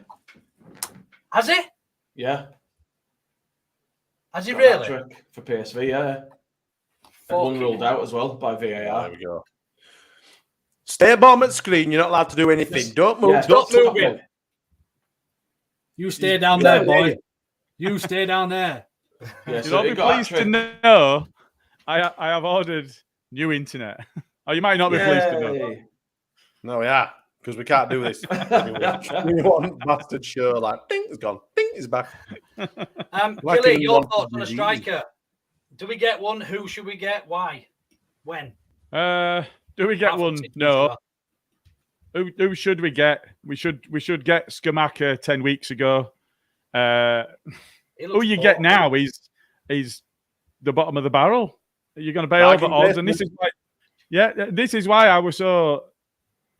Has he? Yeah. Has he really? For PSV, yeah. One ruled out as well by VAR. There we go. Stay at bottom of the screen. You're not allowed to do anything. Yes. Don't move. Yeah, don't move it. You stay down there, boy. You stay down there. Yeah, so you'll be pleased to know I have ordered new internet. Oh, you might not be pleased to know. No, yeah. Because we can't do this. We want bastard show like ding, it's gone. Ding, it's back. Billy, your thoughts on a striker? Do we get one? Who should we get? Why? When? Do we get one? No. Who should we get? We should get Skamaka 10 weeks ago. Who you get now is the bottom of the barrel. You're going to pay over odds, and this is why I was so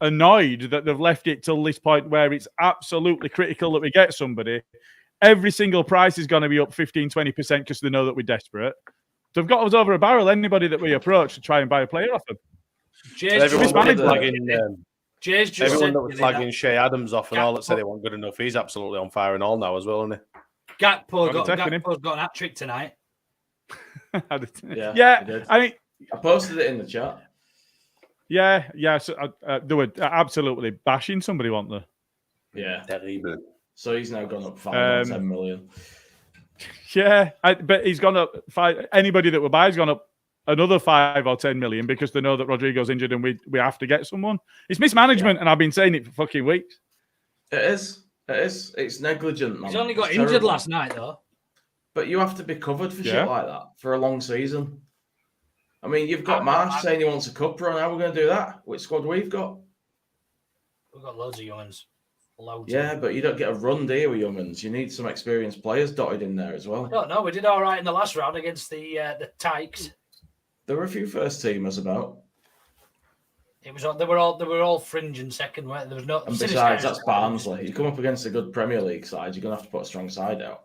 annoyed that they've left it till this point where it's absolutely critical that we get somebody. Every single price is going to be up 15-20% because they know that we're desperate. They've got us over a barrel. Anybody that we approach to try and buy a player off them. Everyone that was flagging Shea Adams off and all that said he wasn't good enough. He's absolutely on fire and all now as well, isn't he? Gakpo's got an hat trick tonight. Yeah. I mean, I posted it in the chat. Yeah. So they were absolutely bashing somebody, weren't they? Yeah. Terrible. So he's now gone up 10 million. Yeah, but he's gone up 5. Anybody that will buy has gone up another 5 or 10 million because they know that Rodrigo's injured and we have to get someone. It's mismanagement, and I've been saying it for fucking weeks. It is. It's negligent, man. He's only got injured last night, though. But you have to be covered for shit like that for a long season. I mean, you've got Marsh saying he wants a cup run. How are we going to do that? Which squad we've got? We've got loads of young'uns. Yeah, but you don't get a run, do you, with young'uns? You need some experienced players dotted in there as well. I don't know. We did all right in the last round against the Tykes. There were a few first teamers about. It was they were all fringe and second. There was no. And besides, that's Barnsley. You come up against a good Premier League side, you're going to have to put a strong side out.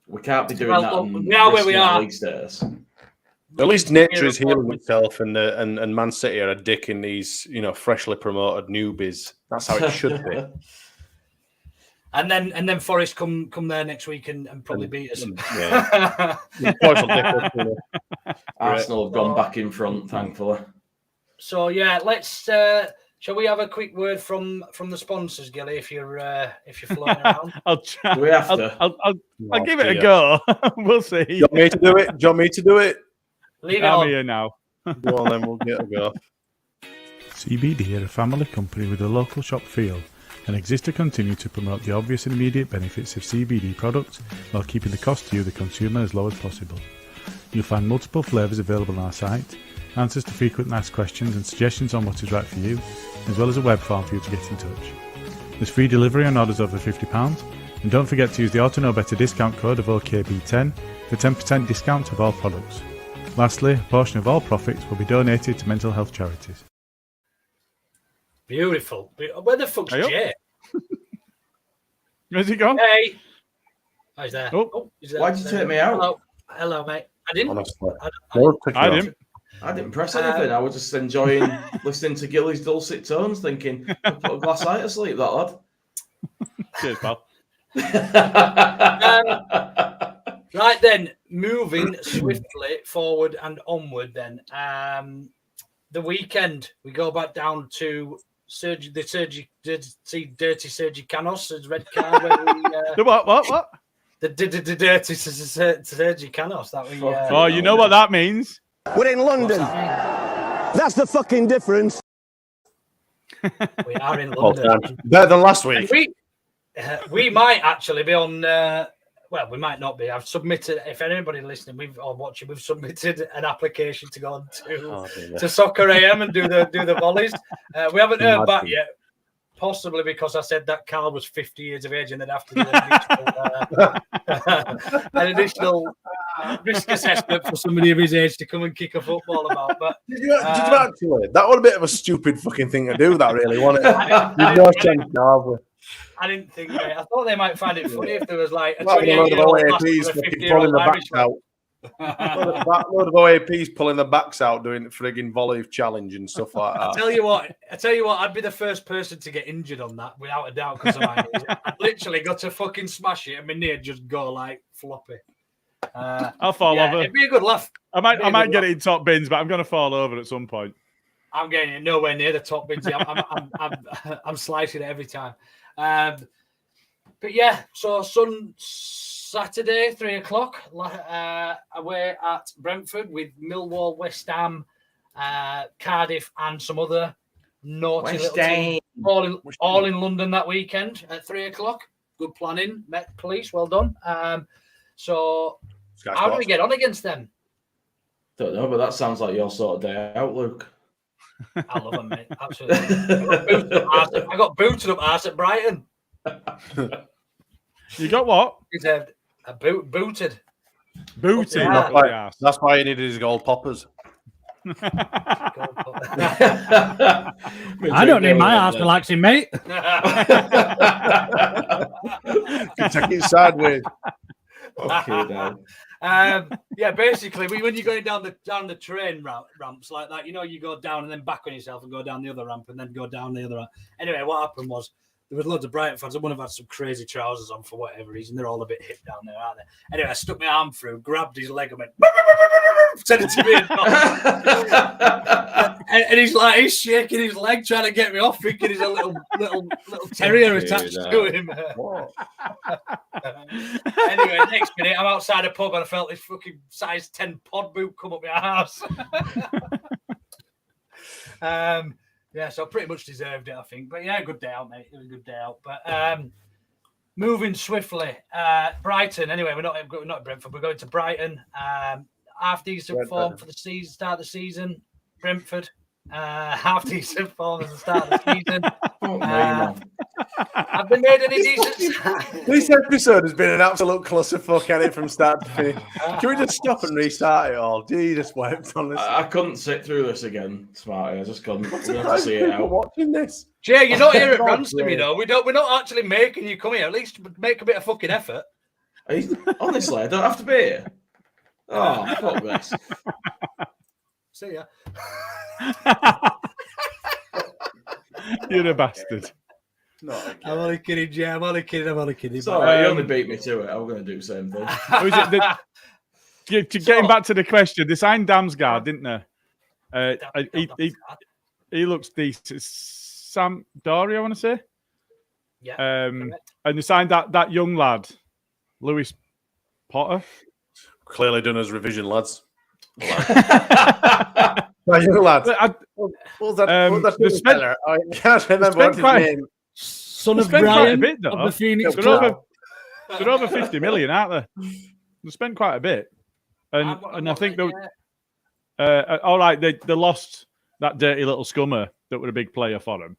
We can't be doing that. We are where we are. League status. At least nature is healing itself, and Man City are a dick in these, freshly promoted newbies. That's how it should be. And then Forest come there next week and probably beat us. Yeah. Arsenal have gone back in front, thankfully. So yeah, let's. Shall we have a quick word from the sponsors, Gilly? If you're floating around, I'll try. Do we have to? I'll give it a go. We'll see. Do you want me to do it? Leave it on. I'm here now. Go on, then we'll get a go. CBD are a family company with a local shop feel and exist to continue to promote the obvious and immediate benefits of CBD products while keeping the cost to you, the consumer, as low as possible. You'll find multiple flavours available on our site, answers to frequently asked questions and suggestions on what is right for you, as well as a web form for you to get in touch. There's free delivery on orders over £50, and don't forget to use the Auto Know Better discount code of OKB10 for 10% discount of all products. Lastly, a portion of all profits will be donated to mental health charities. Beautiful. Where the fuck's Jay? Where's he gone? Hey. Oh, he's there. He's there. Why'd you take me out? Hello, mate. I didn't. Honestly. I didn't. I didn't press anything. I was just enjoying listening to Gilly's dulcet tones, thinking, put a glass eye to sleep, that lad. Cheers, pal. Right then, moving swiftly forward and onward. Then the weekend we go back down to Dirty Sergi Canos' red card. Where we, the what? The Dirty Sergi Canos. That we. Oh, you know what that means? We're in London. That's the fucking difference. We are in London. Better than last week. We might actually be on. Well, we might not be. I've submitted. If anybody listening or watching, we've submitted an application to go on to Soccer AM and do the volleys. We haven't heard back yet. Possibly because I said that Carl was 50 years of age and they'd have to do an additional risk assessment for somebody of his age to come and kick a football about. But did you actually? That was a bit of a stupid fucking thing to do. That really, wasn't it? I didn't think. Mate. I thought they might find it funny if there was like a 28-year-old pulling the backs out. That load of OAPs pulling the backs out, doing the frigging volley challenge and stuff like that. I tell you what, I'd be the first person to get injured on that without a doubt because I'd literally got to fucking smash it and my knee just go like floppy. I'll fall over. It'd be a good laugh. I might get it in top bins, but I'm going to fall over at some point. I'm getting it nowhere near the top bins. I'm slicing it every time. But yeah, so Saturday, 3:00, away at Brentford with Millwall, West Ham, Cardiff, and some other naughty little teams. All in London that weekend at 3:00. Good planning, Met Police, well done. So how do we get on against them? Don't know, but that sounds like your sort of day out, Luke. I love them, mate. Absolutely. I got booted up arse at Brighton. You got what? He's booted. Booted. That's why he needed his gold poppers. I don't need my ass relaxing, mate. Take it sideways. Okay, Dan. Basically, when you're going down the train ramps like that, you go down and then back on yourself and go down the other ramp and then go down the other ramp. Anyway, what happened was there was loads of Brighton fans. One of them had some crazy trousers on for whatever reason. They're all a bit hip down there, aren't they? Anyway, I stuck my arm through, grabbed his leg and went, sent it to me. And he's shaking his leg, trying to get me off, thinking he's a little terrier attached to him. Anyway, next minute, I'm outside a pub and I felt this fucking size 10 pod boot come up my ass. So pretty much deserved it, I think. But yeah, good day out, mate. It was a good day out. But moving swiftly, Brighton. Anyway, we're not at Brentford. We're going to Brighton. Half decent form for the season. Start of the season. Brentford. Half decent form at the start of the season. Have they made any decent? This episode has been an absolute clusterfuck at it from start to finish. Can we just stop and restart it all? Jesus wept on this. I couldn't sit through this again, Smarty. I just couldn't. We have to see it out. Watching this, Jay, you're not here at Ransom, We're not actually making you come here. At least make a bit of fucking effort. Honestly, I don't have to be here. Oh, fuck this. See ya. You're a bastard. I'm only kidding, Jay. I'm only kidding. Sorry, you only beat me to it. I'm going to do the same thing. Getting back to the question, they signed Damsgaard, didn't they? He looks decent. Sam Dory, I want to say. Yeah. And they signed that young lad, Lewis Potter. Clearly done as revision, lads. Young lads. What was that? I can't remember what his name. Son of Brian a bit, though. Of the Phoenix They're over 50 million, aren't they? They spent quite a bit, and I think all right, they lost that dirty little scummer that were a big player for them.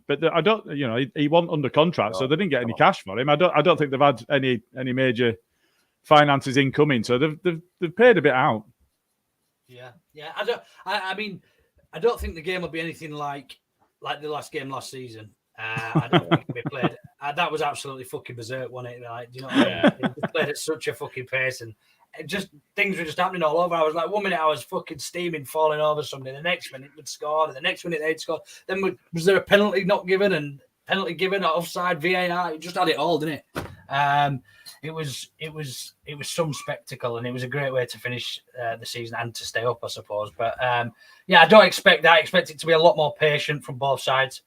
But I don't, he wasn't under contract, so they didn't get any cash for him. I don't think they've had any major finances incoming, so they've paid a bit out. Yeah. I don't think the game will be anything like the last game last season. I don't think it'll be played. That was absolutely fucking berserk, wasn't it? Like, you know what I mean? They played at such a fucking pace, and things were just happening all over. I was like, 1 minute I was fucking steaming, falling over somebody. The next minute we'd scored, and the next minute they'd scored. Then was there a penalty not given? And penalty given, offside, VAR. It just had it all, didn't it? It was some spectacle, and it was a great way to finish the season and to stay up, I suppose. But yeah, I don't expect that. I expect it to be a lot more patient from both sides.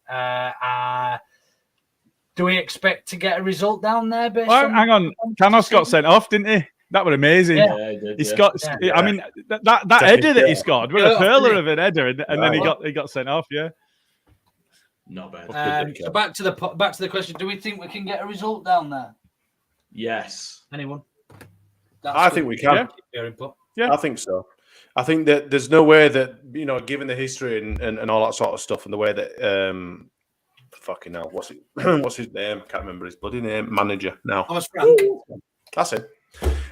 Do we expect to get a result down there? Hang on, Canos got sent off, didn't he? That was amazing. Yeah, he did. I mean, that header that he scored was a perler of an header, and then he got sent off. Yeah, not bad. So back to the question: do we think we can get a result down there? Yes. Anyone? I think we can. Yeah, I think so. I think that there's no way that, given the history and all that sort of stuff, and the way that fucking hell, what's his name? I can't remember his bloody name. Manager now. Thomas Frank. That's it.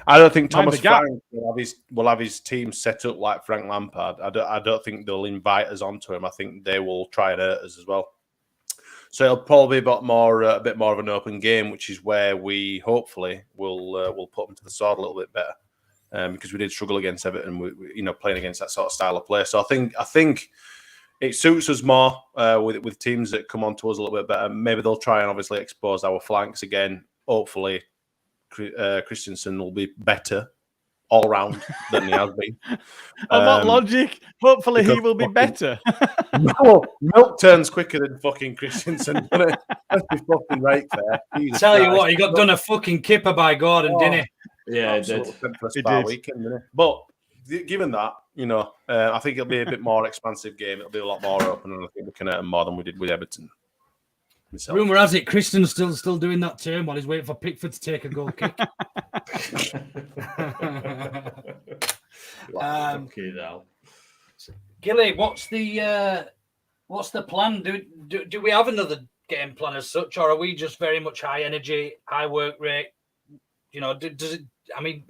I don't think Thomas Frank will have his team set up like Frank Lampard. I don't think they'll invite us onto him. I think they will try and hurt us as well. So it'll probably be a bit more of an open game, which is where we hopefully will put them to the sword a little bit better, because we did struggle against Everton, playing against that sort of style of play. So I think it suits us more with teams that come on to us a little bit better. Maybe they'll try and obviously expose our flanks again. Hopefully, Christensen will be better all round than he has been. On what logic? Hopefully he will be better. No, Milk turns quicker than fucking Christensen. Let's be fucking right there. Tell you what, he got done a fucking kipper by Gordon, didn't he? Yeah, he did. Weekend, didn't he? But given that, I think it'll be a bit more expansive game. It'll be a lot more open, and I think we can hurt them more than we did with Everton. Rumour has it Christensen's still doing that turn while he's waiting for Pickford to take a goal kick. Gilly, what's the plan? Do we have another game plan as such, or are we just very much high energy, high work rate? Does it? I mean,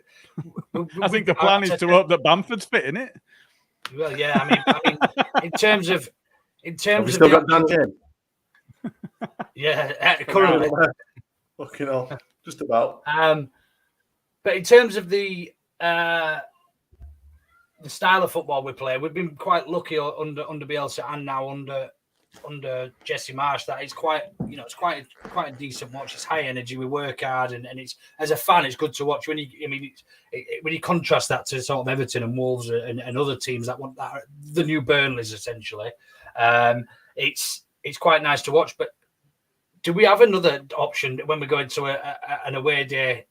I think the plan is to hope that Bamford's fit in it. Well, yeah. I mean, in terms of have we still got Dan James? Yeah, currently. Fucking hell, just about. But in terms of the style of football we play, we've been quite lucky under Bielsa and now under Jesse Marsh that it's quite a decent watch. It's high energy. We work hard, and it's, as a fan, it's good to watch. When you contrast that to sort of Everton and Wolves and other teams that want that, the new Burnleys essentially, it's quite nice to watch. But do we have another option when we go into an away day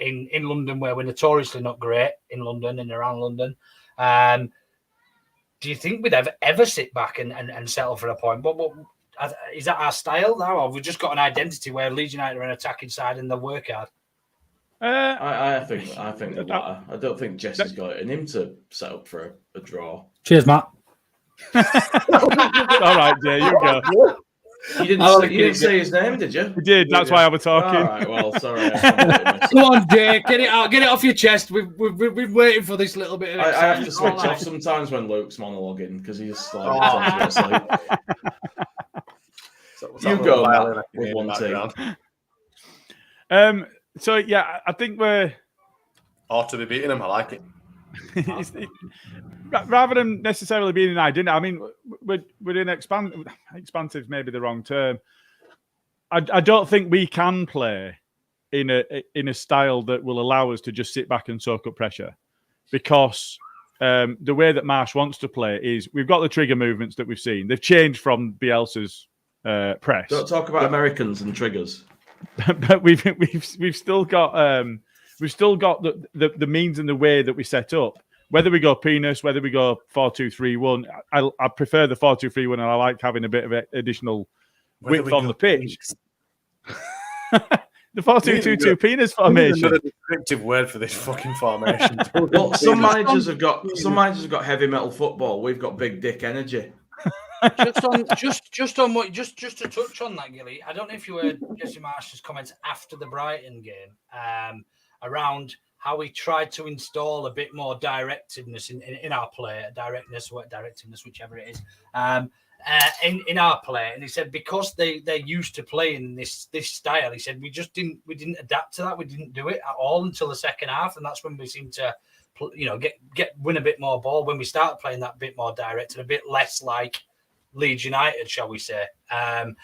in London, where we're notoriously not great in London and around London? Do you think we'd ever sit back and settle for a point? What is that our style now, or have we just got an identity where Leeds United are an attacking side and they'll work hard? I think the latter. I don't think Jesse's got it in him to set up for a draw. Cheers, Matt. All right, Jay, you go. You didn't say his name, did you? We did. That's why I was talking. All right. Well, sorry. Come on, Jay. Get it out. Get it off your chest. We've been waiting for this little bit of I have to switch off sometimes when Luke's monologuing because he's like asleep. You go, Matt, with one team. So yeah, I think we're ought to be beating him. I like it. Rather than necessarily being an identity, I mean, we're in expansive, maybe the wrong term. I don't think we can play in a style that will allow us to just sit back and soak up pressure, because the way that Marsh wants to play is we've got the trigger movements that we've seen. They've changed from Bielsa's press. Don't talk about Americans and triggers. But we've still got the means and the way that we set up. Whether we go penis, whether we go 4-2-3-1, I prefer the 4-2-3-1, and I like having a bit of additional width on the pitch. The 4-2-2-2 penis formation. Another descriptive word for this fucking formation. Well, some managers have got heavy metal football. We've got big dick energy. just to touch on that, Gilly. I don't know if you heard Jesse Marsh's comments after the Brighton game around how we tried to install a bit more directiveness in our play, directiveness, whichever it is, in our play. And he said because they're used to playing this style, he said we didn't adapt to that. We didn't do it at all until the second half, and that's when we seemed to, win a bit more ball when we started playing that bit more direct and a bit less like Leeds United, shall we say? And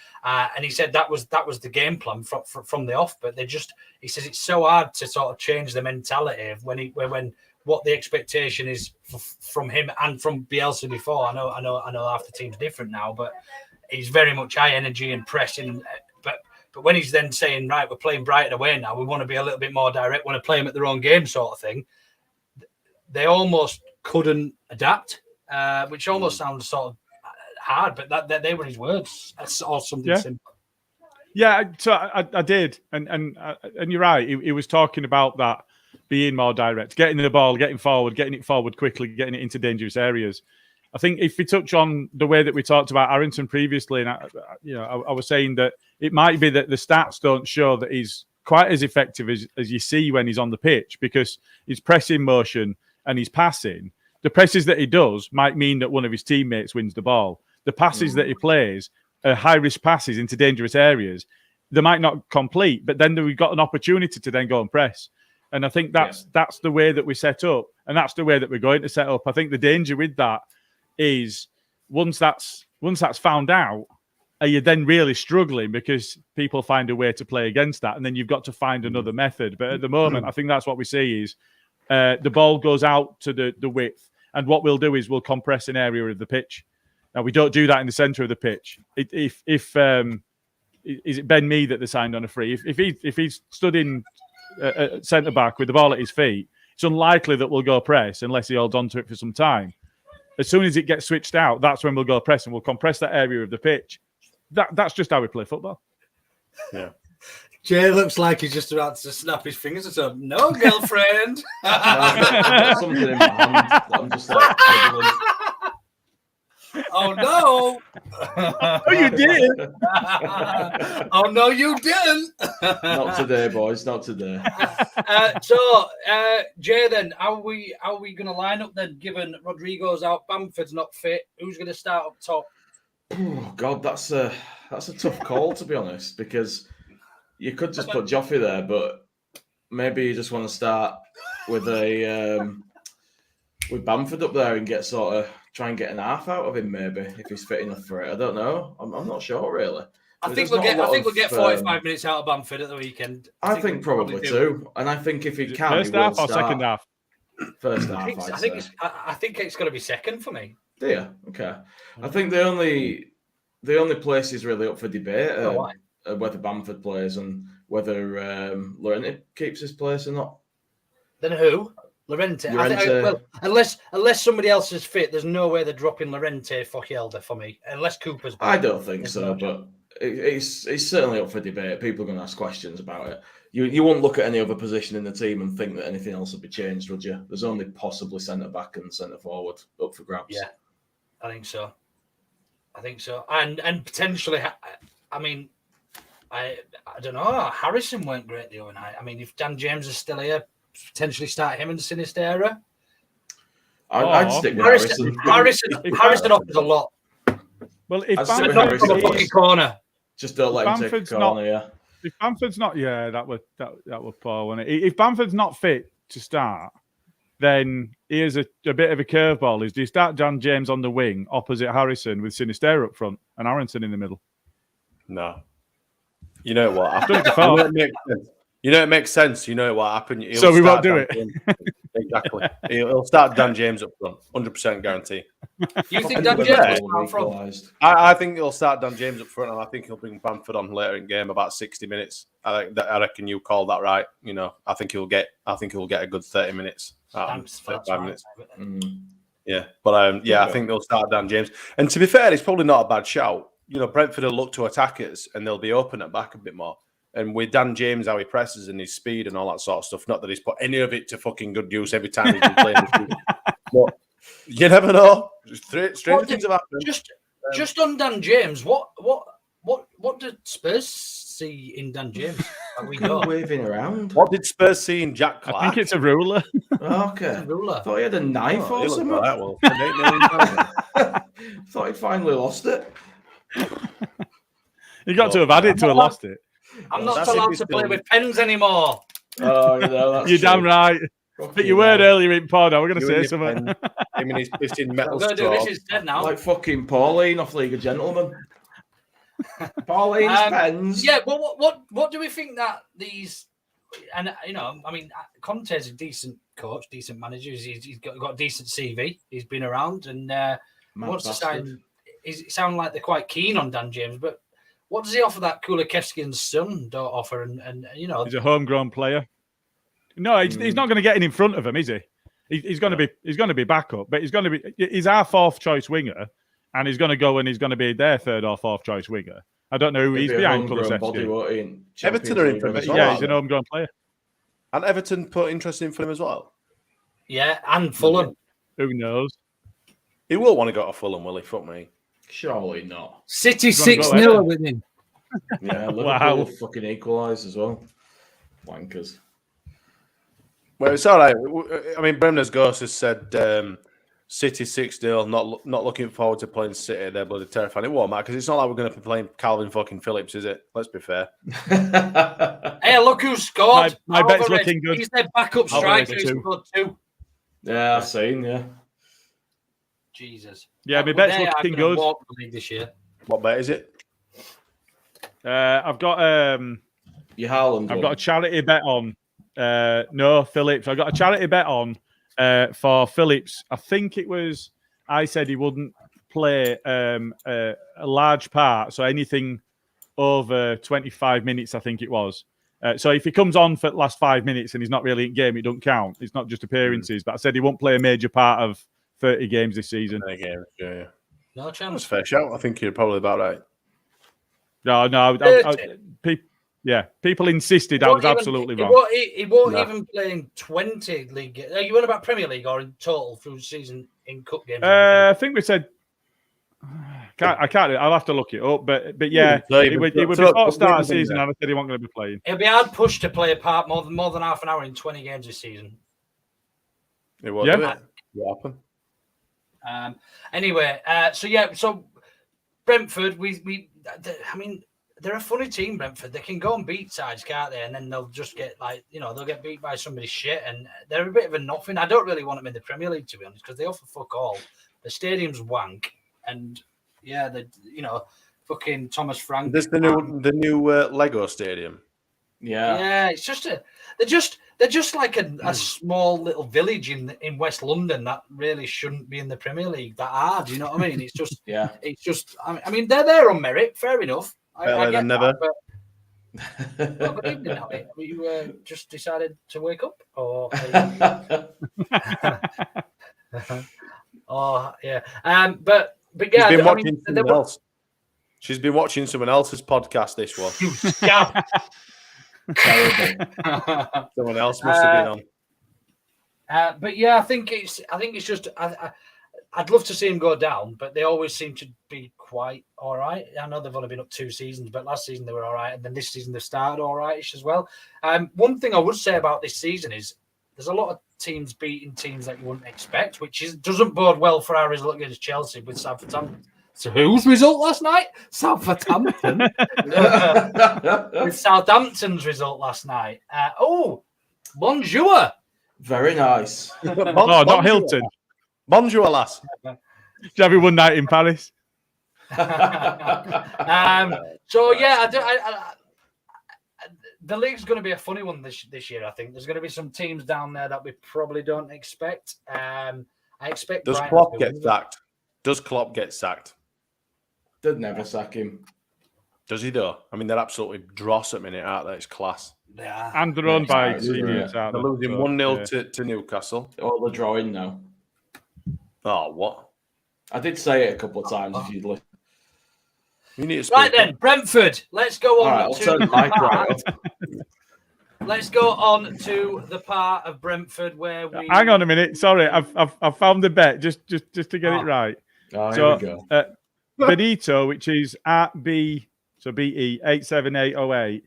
he said that was the game plan from the off. But he says it's so hard to sort of change the mentality of when what the expectation is from him and from Bielsa before. I know half the team's different now, but he's very much high energy and pressing. But when he's then saying, right, we're playing Brighton away now, we want to be a little bit more direct, want to play them at their own game, sort of thing. They almost couldn't adapt, which almost sounds sort of hard, but that they were his words. That's all something simple. Yeah, so I did, and you're right. He was talking about that being more direct, getting the ball, getting it forward quickly, getting it into dangerous areas. I think if we touch on the way that we talked about Arrington previously, and I was saying that it might be that the stats don't show that he's quite as effective as you see when he's on the pitch, because his pressing motion and his passing, the presses that he does might mean that one of his teammates wins the ball. The passes that he plays are high-risk passes into dangerous areas. They might not complete, but then we've got an opportunity to then go and press. And I think that's the way that we set up, and that's the way that we're going to set up. I think the danger with that is once that's found out, are you then really struggling because people find a way to play against that, and then you've got to find another method. But at the moment, I think that's what we see is the ball goes out to the width, and what we'll do is we'll compress an area of the pitch. Now, we don't do that in the centre of the pitch. Is it Ben Mee that they signed on a free? If he's stood in centre back with the ball at his feet, it's unlikely that we'll go press unless he holds on to it for some time. As soon as it gets switched out, that's when we'll go press, and we'll compress that area of the pitch. That's just how we play football. Yeah. Jay looks like he's just about to snap his fingers at him. No, girlfriend. I've got something in my hand that I'm just like struggling. Oh no! Oh, you did! Oh no, you didn't! Not today, boys. Not today. So, Jay, then how are we going to line up then? Given Rodrigo's out, Bamford's not fit, who's going to start up top? Oh God, that's a tough call, to be honest, because you could just put Joffrey there, but maybe you just want to start with with Bamford up there and try and get an half out of him, maybe, if he's fit enough for it. I don't know. I'm not sure, really. I think we'll get 45 minutes out of Bamford at the weekend. I think probably too. And I think if he can, first half or second half? First half. I think it's going to be second for me. Do you? Okay. I think the only place is really up for debate whether Bamford plays and whether Llorente keeps his place or not. Then who? Llorente. Unless somebody else is fit, there's no way they're dropping Llorente for Hjelde for me. Unless Cooper's back. I don't think so, but it's certainly up for debate. People are going to ask questions about it. You won't look at any other position in the team and think that anything else will be changed, would you? There's only possibly centre back and centre forward up for grabs. Yeah, I think so. And potentially, I mean, I don't know. Harrison weren't great the other night. I mean, if Dan James is still here, potentially start him and Sinistera. I'd stick with Harrison offers a lot. Well, if Bamford's from a fucking corner, just don't let him take a corner. If Bamford's not, that would poor, wouldn't it? If Bamford's not fit to start, then here's a bit of a curveball: do you start Dan James on the wing opposite Harrison with Sinistera up front and Aronson in the middle? No. You know what? I've done it before. It makes sense. You know what happened. So we won't do it. Exactly. He'll start Dan James up front, 100% guarantee. You think Dan James will start from? I think he'll start Dan James up front, and I think he'll bring Bamford on later in game, about 60 minutes. I reckon you called that right. You know, I think he'll get a good 30 minutes. 35 minutes. Yeah, but I think they'll start Dan James. And to be fair, it's probably not a bad shout. You know, Brentford will look to attack us, and they'll be open at back a bit more. And with Dan James, how he presses and his speed and all that sort of stuff, not that he's put any of it to fucking good use every time he's been playing this week. But you never know. Strange things have happened. Just on Dan James, what did Spurs see in Dan James? We got waving around. What did Spurs see in Jack Clark? I think it's a ruler. Okay. A ruler. I thought he had a knife or something. Right, well, $8 million. Thought he finally lost it. You got to have had it to have lost it. I'm not allowed to play with pens anymore. Oh, that's You're damn right. But you were earlier in pod. I was going to say something. I mean, he's pissing metal straw. This instead now. Like fucking Pauline off League of Gentlemen. Pauline's pens. Yeah, well, what do we think that these... And, I mean, Conte's a decent coach, decent manager. He's got a decent CV. He's been around and wants to sign... It sounds like they're quite keen on Dan James, but what does he offer that Kulikevski's son don't offer? And he's a homegrown player. No, he's not going to get in front of him, is he? He's going to be backup, but he's our fourth choice winger, and he's going to go and he's going to be their third or fourth choice winger. I don't know who he's behind Kulikevski. Everton are in for him as well. Yeah, he's an homegrown player. And Everton put interest in for him as well. Yeah, and Fulham. Who knows? He will want to go to Fulham, will he? Fuck me. Surely not. City 6-0 with him. Yeah, Liverpool fucking equalised as well. Wankers. Well, it's all right. I mean, Bremner's Ghost has said City 6-0, not looking forward to playing City. They're bloody terrifying. It won't matter because it's not like we're going to be playing Calvin fucking Phillips, is it? Let's be fair. Hey, look who scored. My bet's looking good. He's their backup striker. He scored 2. Yeah, I've seen, yeah. Jesus. Yeah, my bet's looking good. This year. What bet is it? I've got your Haaland. I've got a charity bet on. No, Phillips. I got a charity bet on for Phillips. I think it was. I said he wouldn't play a large part, so anything over 25 minutes, I think it was. So if he comes on for the last 5 minutes and he's not really in game, it don't count. It's not just appearances. But I said he won't play a major part of 30 games this season. Yeah. No chance. That's fair shout. I think you're probably about right. No. People insisted I was absolutely wrong. He won't even play in 20 league. Are you on about Premier League or in total through the season in cup games? I think we said. I can't. I'll have to look it up. But yeah, it would be before start of the season. And I said he wasn't going to be playing. It'll be hard push to play a part more than half an hour in 20 games this season. It will. Yeah. What happened? Anyway, so Brentford, I mean, they're a funny team, Brentford. They can go and beat sides, can't they? And then they'll just get they'll get beat by somebody's shit, and they're a bit of a nothing. I don't really want them in the Premier League, to be honest, because they offer fuck all. The stadium's wank, and fucking Thomas Frank. This the new Lego Stadium. Yeah. It's just they're just like a small little village in West London that really shouldn't be in the Premier League that hard. You know what I mean? It's just It's just. I mean, they're there on merit. Fair enough. I get never. That, but... good evening, Harry. You just decided to wake up, or? Oh yeah. But yeah. She's been watching someone else. She's been watching someone else's podcast. This one. You scab. Someone else must have been on. But yeah, I think it's just I'd love to see him go down, but they always seem to be quite all right. I know they've only been up 2 seasons, but last season they were all right, and then this season they started all rightish as well. One thing I would say about this season is there's a lot of teams beating teams that you wouldn't expect, which doesn't bode well for our result against Chelsea with Southampton. So whose result last night? Southampton. With Southampton's result last night. Bonjour. Very nice. Not Hilton. Bonjour, lass. Did you have one night in Paris? So yeah, the league's going to be a funny one this year. I think there's going to be some teams down there that we probably don't expect. I expect. Does Klopp get sacked? Does Klopp get sacked? They'd never sack him. Does he though? I mean, they're absolutely dross at minute, aren't they? It's class. Yeah. And they're owned by idiots. They're losing 1-0 to Newcastle. Or they're drawing now. Oh, what? I did say it a couple of times if you'd listen. You need to right then, Brentford. Let's go on. I'll turn the mic right up. Let's go on to the part of Brentford where we. Hang on a minute. Sorry, I've found the bet just to get it right. Oh, here we go. Benito, which is at B, so BE 87808.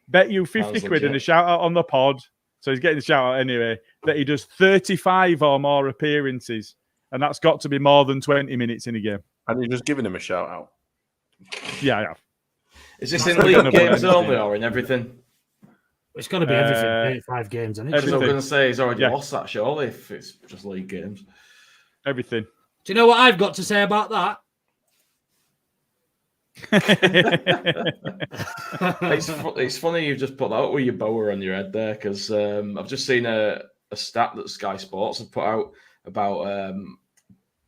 Bet you 50 quid and a shout out on the pod. So he's getting the shout out anyway. That he does 35 or more appearances, and that's got to be more than 20 minutes in a game. And you're just giving him a shout out. Yeah, I have. Is this in league games only or in everything? It's got to be everything. 5 games, isn't it? I was going to say he's already lost that, surely, if it's just league games. Everything. Do you know what I've got to say about that? It's funny you've just put that up with your bower on your head there, because I've just seen a stat that Sky Sports have put out about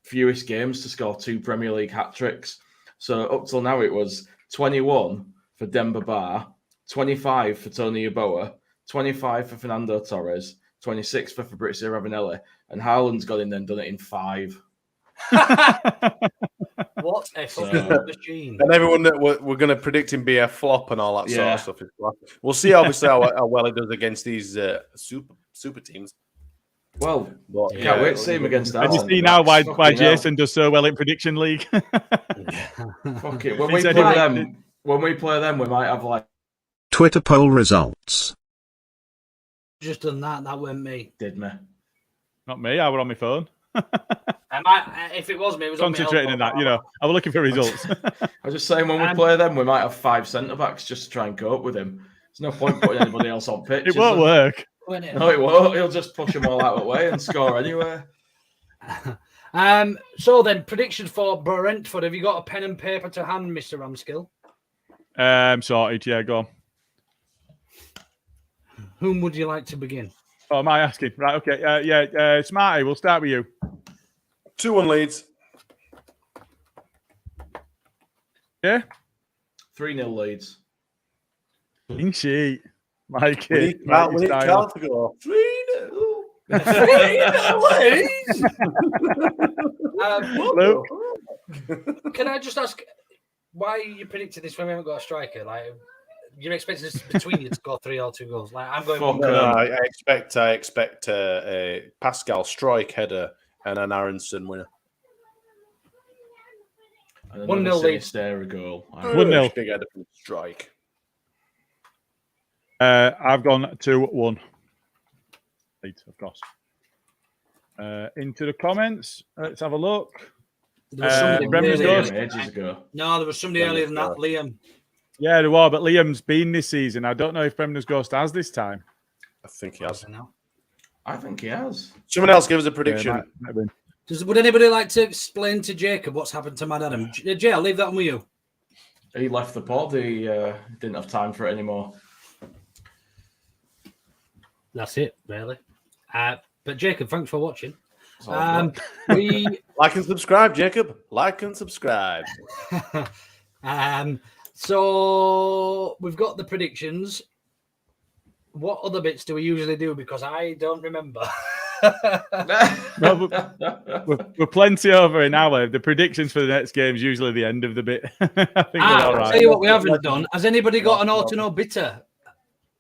fewest games to score 2 Premier League hat-tricks. So up till now it was 21 for Demba Ba, 25 for Tony Yeboah, 25 for Fernando Torres, 26 for Fabrizio Ravanelli, and Haaland's got in there and done it in 5. What a fucking machine. And everyone that we're going to predict him be a flop and all that sort of stuff. We'll see, obviously, how well he does against these super teams. Well, can't wait to see him against that. And you see now why Jason does so well in Prediction League. Fuck it. When we play them, we might have like Twitter poll results. Just done that. That weren't me. Did me? Not me. I were on my phone. If it was me, it was concentrating on that. I was looking for results. I was just saying, when we play them, we might have 5 centre backs just to try and cope with him. There's no point putting anybody else on pitch. It won't work. No, it won't. He'll just push them all out of the way and score anyway. So then, predictions for Brentford. Have you got a pen and paper to hand, Mr. Ramskill? Sorted. Yeah, go on. Whom would you like to begin? Oh, am I asking? Right. Okay. Smarty, we'll start with you. 2-1 Leeds. Yeah. 3-0 Leeds. Clean sheet. Mikey. We need Carl to go 3-0. 3-0 Luke. Can I just ask why you predicted this when we haven't got a striker? Like, you're expecting this between you to score 3 or 2 goals? Like, I'm going. I expect a Pascal Struijk header and an Aronson winner. 1-0 Leeds. There a goal. 1-0. Big header from Struijk. I've gone 2-1. Leeds, of course. Into the comments. Let's have a look. Ages ago. No, there was somebody earlier than that, Liam. Yeah, there was, but Liam's been this season. I don't know if Bremner's Ghost has this time. I think he has. I think he has. Someone else give us a prediction. Would anybody like to explain to Jacob what's happened to Mad Adam? Jay, I'll leave that one with you. He left the pod. He didn't have time for it anymore. That's it, really. But Jacob, thanks for watching. We like and subscribe, Jacob. Like and subscribe. So we've got the predictions. What other bits do we usually do? Because I don't remember. We're plenty over an hour. The predictions for the next game is usually the end of the bit. I think we're all right. I'll tell you what we haven't done. Has anybody got an Auto Bitter?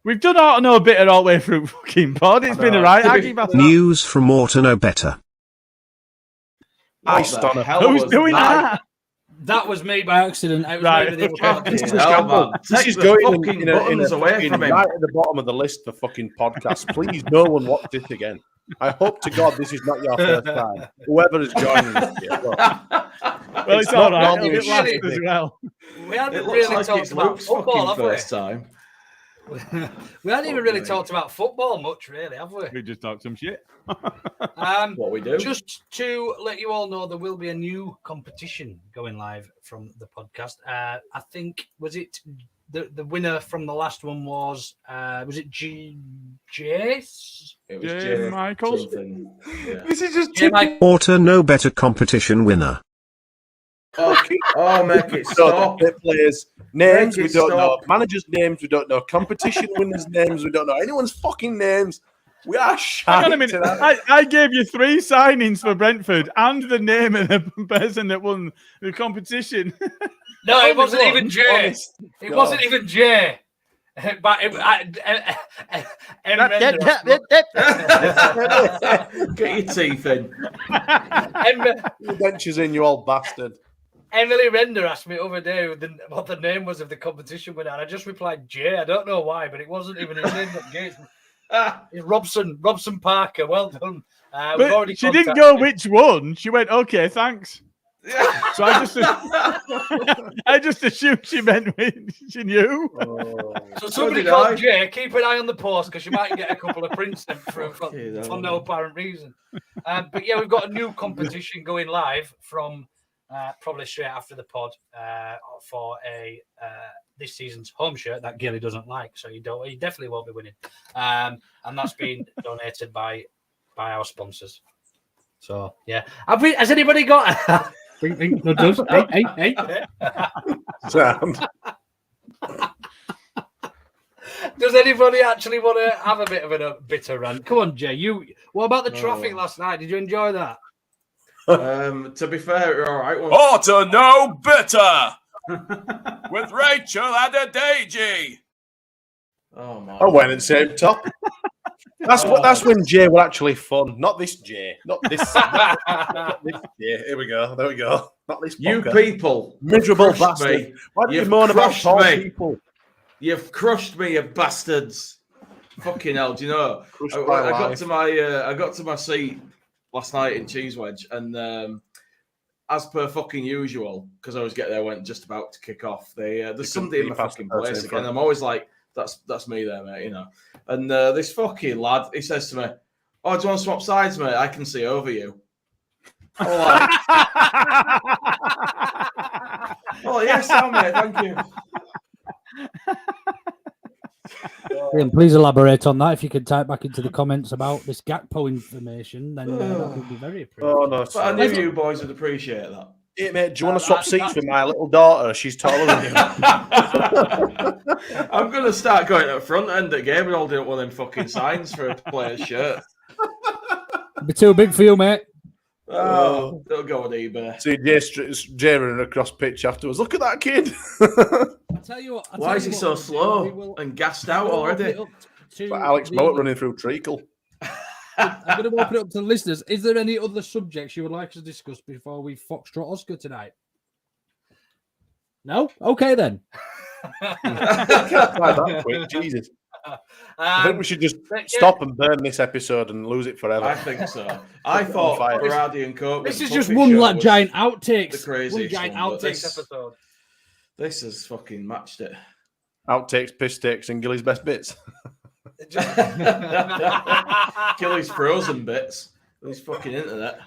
We've done Auto Bitter all the way through fucking pod. It's been all right. News from Auto Better. Who's doing that? That was me by accident. Right. This is going in away from him. Right at the bottom of the list for fucking podcasts. Please, no one watch this again. I hope to God this is not your first time. Whoever is joining us here. Well, it's all right. It'll get last as well. We haven't really talked about football, have we? First time. We haven't even really talked about football much, really, have we? We just talked some shit. What we do. Just to let you all know, there will be a new competition going live from the podcast. I think, was it the winner from the last one was it Jace? It was Jay Michaels. Yeah. This is just Auto Better competition winner. Oh, make it stop. Players' names we don't know. Managers' names we don't know. Competition winners' names we don't know. Anyone's fucking names. We are shy. Hang on a minute. I gave you 3 signings for Brentford and the name of the person that won the competition. No, it wasn't even Jay. It wasn't even Jay. But get your teeth in. Your dentures in, you old bastard. Emily Render asked me the other day what the name was of the competition winner, and I just replied Jay. I don't know why, but it wasn't even his name. It's Robson Parker. Well done. She didn't go which one. She went, okay, thanks. So I just assumed she meant she knew. So somebody called Jay, keep an eye on the post because you might get a couple of prints sent for no apparent reason. But yeah, we've got a new competition going live from probably straight after the pod for a this season's home shirt that Gilly doesn't like, so he definitely won't be winning. And that's been donated by our sponsors. So yeah, has anybody got? No, does. Hey. Sound. Does anybody actually want to have a bit of a bitter rant? Come on, Jay. What about the traffic last night? Did you enjoy that? To be fair, all right. Auto no bitter with Rachel Adedeji. Oh my! I went and saved top. That's when Jay were actually fun. Not this Jay. Not this. Not this Jay. Here we go. There we go. Not this. You bunker. People, miserable bastard. Why do you moan about tall people? You've crushed me, you bastards. Fucking hell! Do you know? I got to my seat last night in Cheese Wedge, and as per fucking usual, because I always get there when just about to kick off. There's somebody in my fucking place again. I'm always like, that's me there, mate. You know. And this fucking lad, he says to me, "Oh, do you want to swap sides, mate? I can see over you." Oh, yes, mate. Thank you. Ian, please elaborate on that. If you could type back into the comments about this Gakpo information, then that would be very appreciated. Oh no! But I knew you boys would appreciate that. Hey, mate, do you want to swap seats with my little daughter? She's taller than you. I'm going to start going at the front end of the game and holding up one of them fucking signs for a player's shirt. Be too big for you, mate. Oh, don't go on eBay. See Jay running across pitch afterwards. Look at that kid. I'll tell you what. Why is he so slow and gassed out already? Like Alex Mowat running through treacle. I'm going to open it up to the listeners. Is there any other subjects you would like to discuss before we foxtrot Oscar tonight? No? Okay, then. That quick, Jesus. I think we should just stop and burn this episode and lose it forever. I think so. I thought Berardi and Coke. This is just one giant outtakes. The craziest one giant outtakes episode. This has fucking matched it. Outtakes, piss takes, and Gilly's best bits. Gilly's frozen bits. He's fucking internet.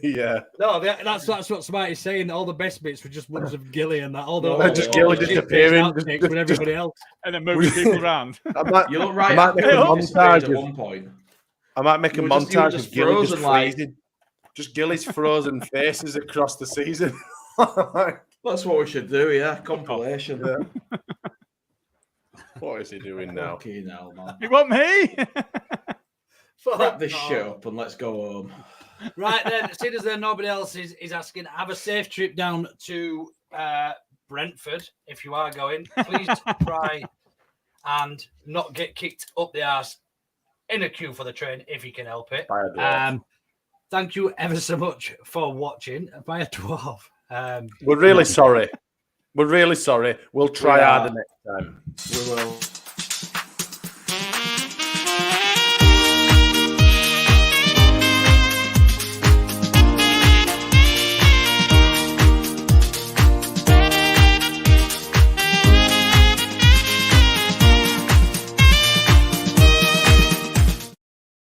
Yeah. No, that's what Smarty's saying. All the best bits were just ones of Gilly and that. All the just Gilly disappearing with everybody else, and then moving people around. You look right. I might make a montage at one point. I might make a montage of Gilly just freezing. Just Gilly's frozen faces across the season. That's what we should do. Yeah, compilation. Yeah. What is he doing now? Fucking hell, man. You want me? Wrap this shit up and let's go home. Right then, as soon as nobody else is asking, have a safe trip down to Brentford if you are going. Please try and not get kicked up the arse in a queue for the train if you can help it. Thank you ever so much for watching. By a dwarf. We're really sorry. We're really sorry. We'll try harder next time. We will.